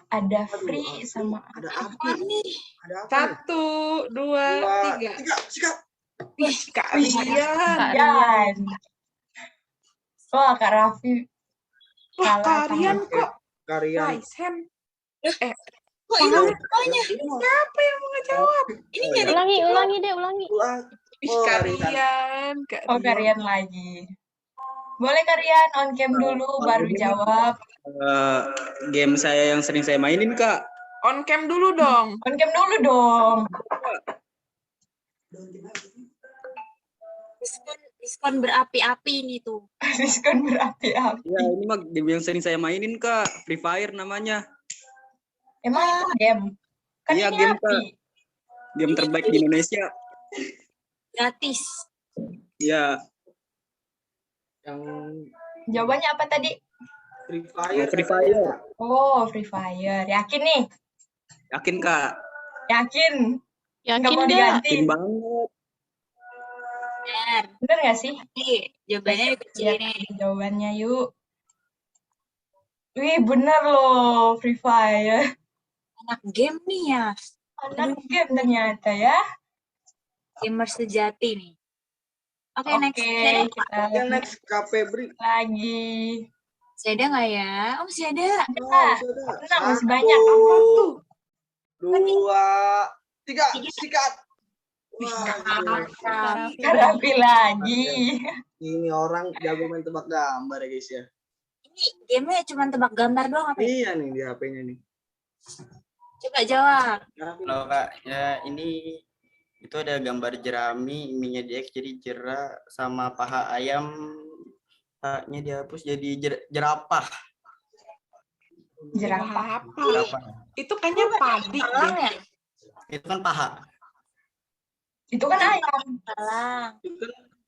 Ada free sama Ada Apa nih? Ada apa? 1, 2, 3. Tiga, sikat. Wih, Kak Rian. Rian. Wah, Kak Raffi. Wah, Kalah Kak sama Rian kok Karian. raise hand. Kok hilang Mana? semuanya? Siapa yang mau ngejawab? Ini nyari Ulangi deh, ulangi. Ih, Oh, Kak Rian. Rian. Kak Oh, Kak Rian lagi. Boleh Kak Rian on cam dulu baru jawab. Game saya yang sering saya mainin, Kak. On cam dulu dong. On cam dulu dong. diskon berapi-api ini tuh. Diskon berapi-api. Ya, ini mah game yang sering saya mainin, Kak. Free Fire namanya. Emang itu game? Kan Iya, ini game, api. Kak. Game terbaik di Indonesia. Gratis. Iya. Yang Jawabannya apa tadi? Free Fire. Free Fire. Oh, Free Fire. Yakin nih? Yakin, Kak? Yakin? Nggak Yakin mau nggak? diganti? Yakin banget. Benar. Bener nggak sih? Jawabannya dikecilin Lihat nih. jawabannya yuk. Wih, bener loh Free Fire. Anak game nih ya. Anak game ternyata ya. Gamer sejati nih. Oke, next. Oke, kita Yang next KP Bri. lagi. Masih ada nggak ya? Oh, masih ada. Tenang, masih banyak. Apa tuh? 2, 3, sikat. Wah, Kak Raffi lagi. ini orang jago main tebak gambar ya guys ya. Ini gamenya cuma tebak gambar doang apa ya? Iya nih di HP-nya nih. Coba jawab. Halo Kak, ya ini itu ada gambar jerami, mie-nya diek jadi jera sama paha ayam, paknya dihapus jadi jerapah. Jerapah. Jerapah. Itu kayaknya padi Salah deh. ya? Itu kan paha. Itu kan ayam. Salah.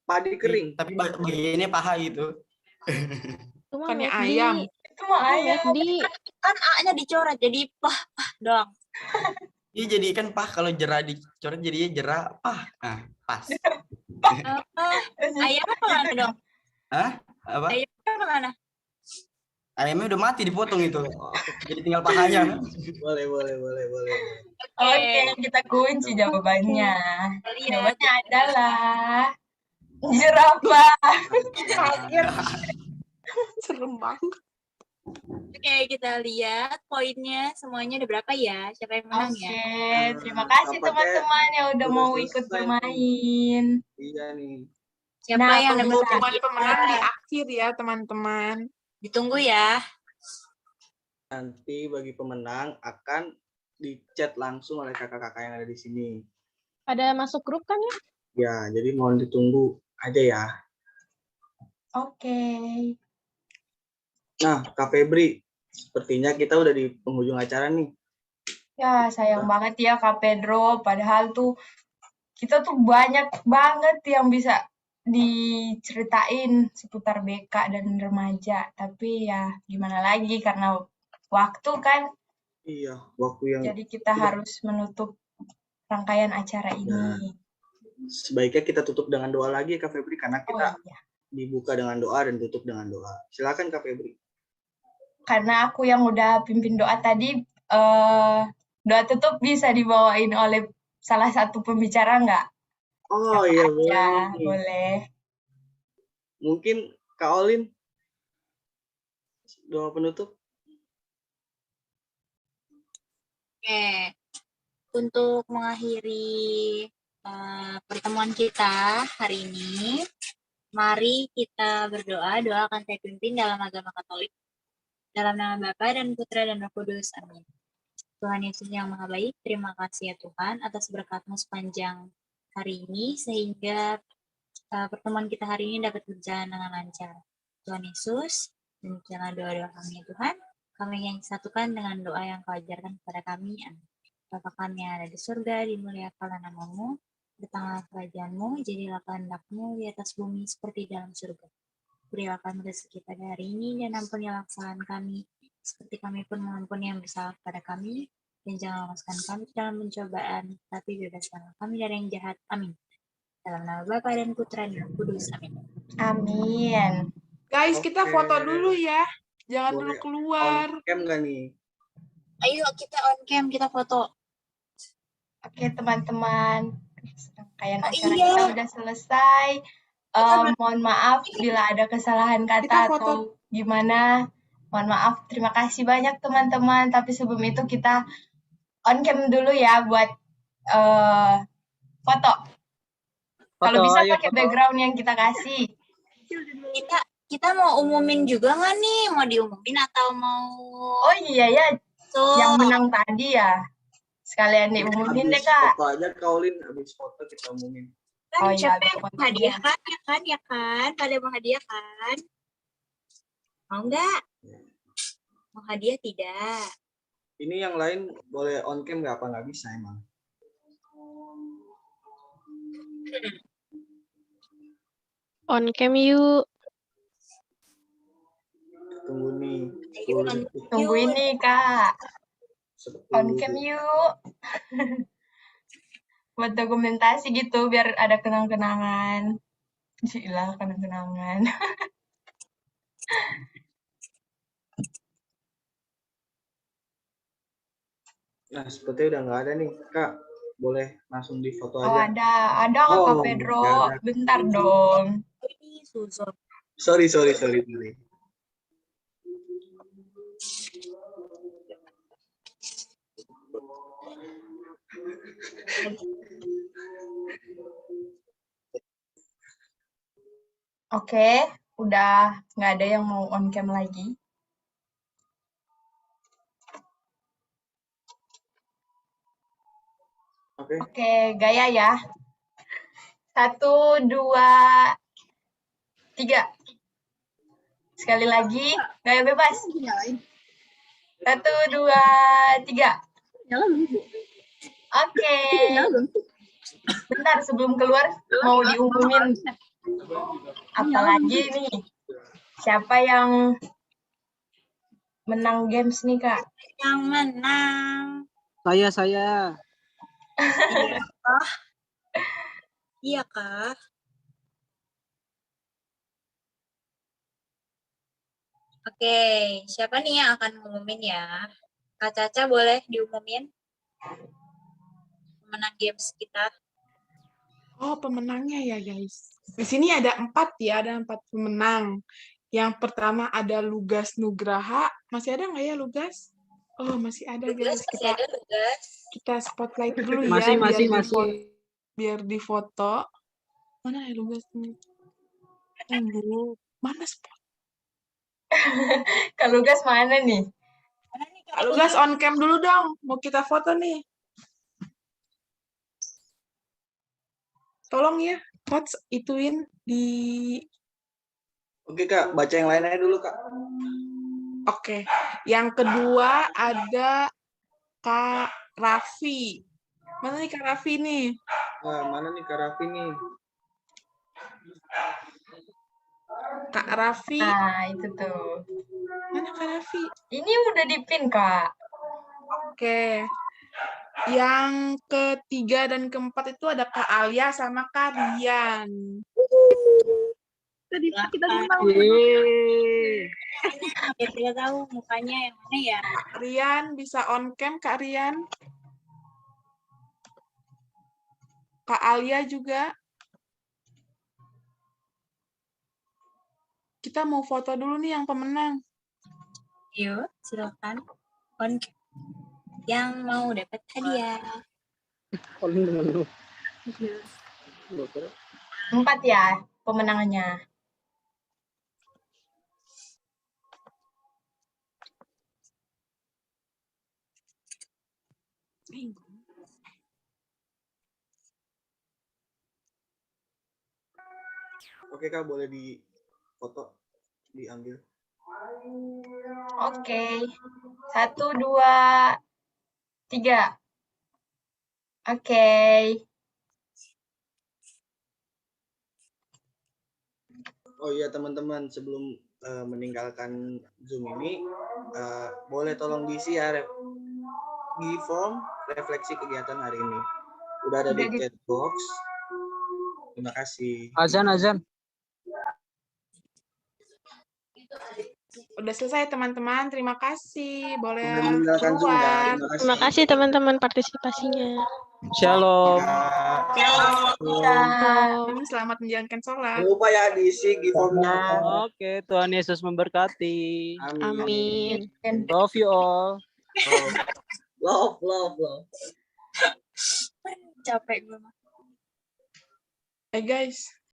Padi kering. Tapi bagiannya paha gitu. Itu mah Bukannya McD. ayam. Itu mah ayam. McD. Kan A-nya dicoret jadi pah doang. Iya jadi kan pah kalau jera dicoret jadinya jerapah. Nah, pas. Ayamnya kemana dong? Hah? Apa? Ayamnya kemana? Ayamnya udah mati dipotong itu. Jadi tinggal pahanya. Boleh. Oke, kita kunci jawabannya. Jawabannya adalah jerapah. Serem banget. Oke, kita lihat poinnya semuanya ada berapa ya? Siapa yang menang ya? Oke, terima kasih teman-teman yang udah mau ikut bermain. Iya nih. Siapa Nah, yang Tunggu dapat pengumuman pemenang di akhir ya, teman-teman. Ditunggu ya. Nanti bagi pemenang akan di-chat langsung oleh kakak-kakak yang ada di sini. Pada masuk grup kan ya? Ya, jadi mohon ditunggu aja ya. Oke. Nah, Kak Febri, sepertinya kita udah di penghujung acara nih. Ya, sayang banget ya Kak Pedro. Padahal tuh kita tuh banyak banget yang bisa diceritain seputar BK dan remaja. Tapi ya gimana lagi karena waktu kan. Iya, waktu yang Jadi kita harus menutup rangkaian acara ini. sebaiknya kita tutup dengan doa lagi Kak Febri karena kita iya. dibuka dengan doa dan tutup dengan doa. Silakan Kak Febri. Karena aku yang udah pimpin doa tadi, doa tutup bisa dibawain oleh salah satu pembicara nggak? Oh iya boleh. Ya, boleh. Mungkin Kak Olin doa penutup. Oke. Untuk mengakhiri pertemuan kita hari ini, mari kita berdoa. Doa akan saya pimpin dalam agama Katolik. Dalam nama Bapa dan Putra dan Roh Kudus. Amin. Tuhan Yesus yang Maha Baik, terima kasih ya Tuhan atas berkat-Mu sepanjang hari ini, sehingga pertemuan kita hari ini dapat berjalan dengan lancar. Tuhan Yesus, demikianlah doa-doa kami ya Tuhan. Kami yang disatukan dengan doa yang Kau ajarkan kepada kami. Amin. Bapa kami yang ada di surga, dimuliakanlah nama-Mu, datanglah kerajaan-Mu, jadilah kehendak-Mu di atas bumi seperti dalam surga. Berilah kami rezeki pada hari ini, dan ampunilah kesalahan kami, seperti kami pun mengampuni yang bersalah kepada kami. Dan jangan lepaskan kami dalam pencobaan, tapi bebaskanlah kami dari yang jahat. Amin. Dalam nama Bapa dan Putra dan Roh Kudus. Amin. Amin. Guys, kita Oke. foto dulu ya. Jangan dulu Boleh keluar. on cam nggak nih? Ayo kita on cam, kita foto. Oke, teman-teman. Rangkaian acara iya. kita udah selesai. Mohon maaf bila ada kesalahan Kita kata foto. atau gimana. Mohon maaf. Terima kasih banyak teman-teman. Tapi sebelum itu kita on cam dulu ya buat foto. Kalau bisa pakai background yang kita kasih. Kita mau umumin juga nggak nih? Mau diumumin atau mau? Oh iya ya, So, yang menang tadi ya. Sekalian diumumin deh, Kak. Foto aja Kaulin, habis foto kita umumin. Oh iya, siapa yang foto mau hadiah kan? Ya kan? Pada mau hadiah kan? Mau nggak? Mau hadiah tidak? Ini yang lain boleh on cam nggak, apa nggak bisa emang? On cam yuk. Tunggu nih. Tunggu ini, Kak. 10. On cam yuk. Buat dokumentasi gitu, biar ada kenang-kenangan. Gila, kenang-kenangan. Nah, sepertinya udah nggak ada nih, Kak. Boleh langsung di foto Oh, aja. ada Kak Oh, Pedro. nggak ada. Bentar dong. Ini Susun. Sorry. Oke, udah nggak ada yang mau on cam lagi. Oke, gaya ya. 1, 2, 3. Sekali lagi, gaya bebas. 1, 2, 3. Oke. Bentar, sebelum keluar mau diumumin. Apalagi nih, siapa yang menang games nih, Kak? Yang menang. Saya. Iya kah? Iya kah? Oke, siapa nih yang akan ngumumin ya? Kak Caca boleh diumumin? Pemenang games kita. Oh, pemenangnya ya, guys. Di sini ada 4 ya, ada 4 pemenang. Yang pertama ada Lugas Nugraha. Masih ada nggak ya, Lugas? Oh, masih ada, guys. Kita spotlight dulu ya. Masih. Biar difoto. Mana ya Lugas nih? Tunggu. Mana spot? Kak Lugas mana nih? Kak Lugas on cam dulu dong. Mau kita foto nih. Tolong ya, coach ituin di... Oke, Kak. Baca yang lain aja dulu, Kak. Oke. Yang kedua ada Kak Raffi. Mana nih Kak Raffi nih? Nah, mana nih Kak Raffi nih? Kak Raffi. Nah, itu tuh. Mana Kak Raffi? Ini udah di-pin, Kak. Oke. Yang ketiga dan keempat itu ada Kak Alia sama Kak Rian. Tadi kita tahu. Kita tahu mukanya yang mana ya? Rian bisa on cam, Kak Rian. Kak Alia juga. Kita mau foto dulu nih yang pemenang. Yuk, silakan. On cam. Yang mau dapat hadiah. 4 ya pemenangannya. Oke Kak, boleh di foto, diambil. Oke. 1, 2, 3. Oke. Oh iya teman-teman, sebelum meninggalkan Zoom ini, boleh tolong diisi ya di form refleksi kegiatan hari ini. Udah ada di chat box. Terima kasih. Azan. Udah selesai teman-teman, terima kasih. Boleh meninggalkan Zoom ya. keluar. Terima kasih teman-teman partisipasinya. Shalom. Shalom. Selamat menjalankan sholat. Jangan lupa ya diisi di formnya. Oke, Tuhan Yesus memberkati. Amin. Love you all. Love. Capek gue. Guys.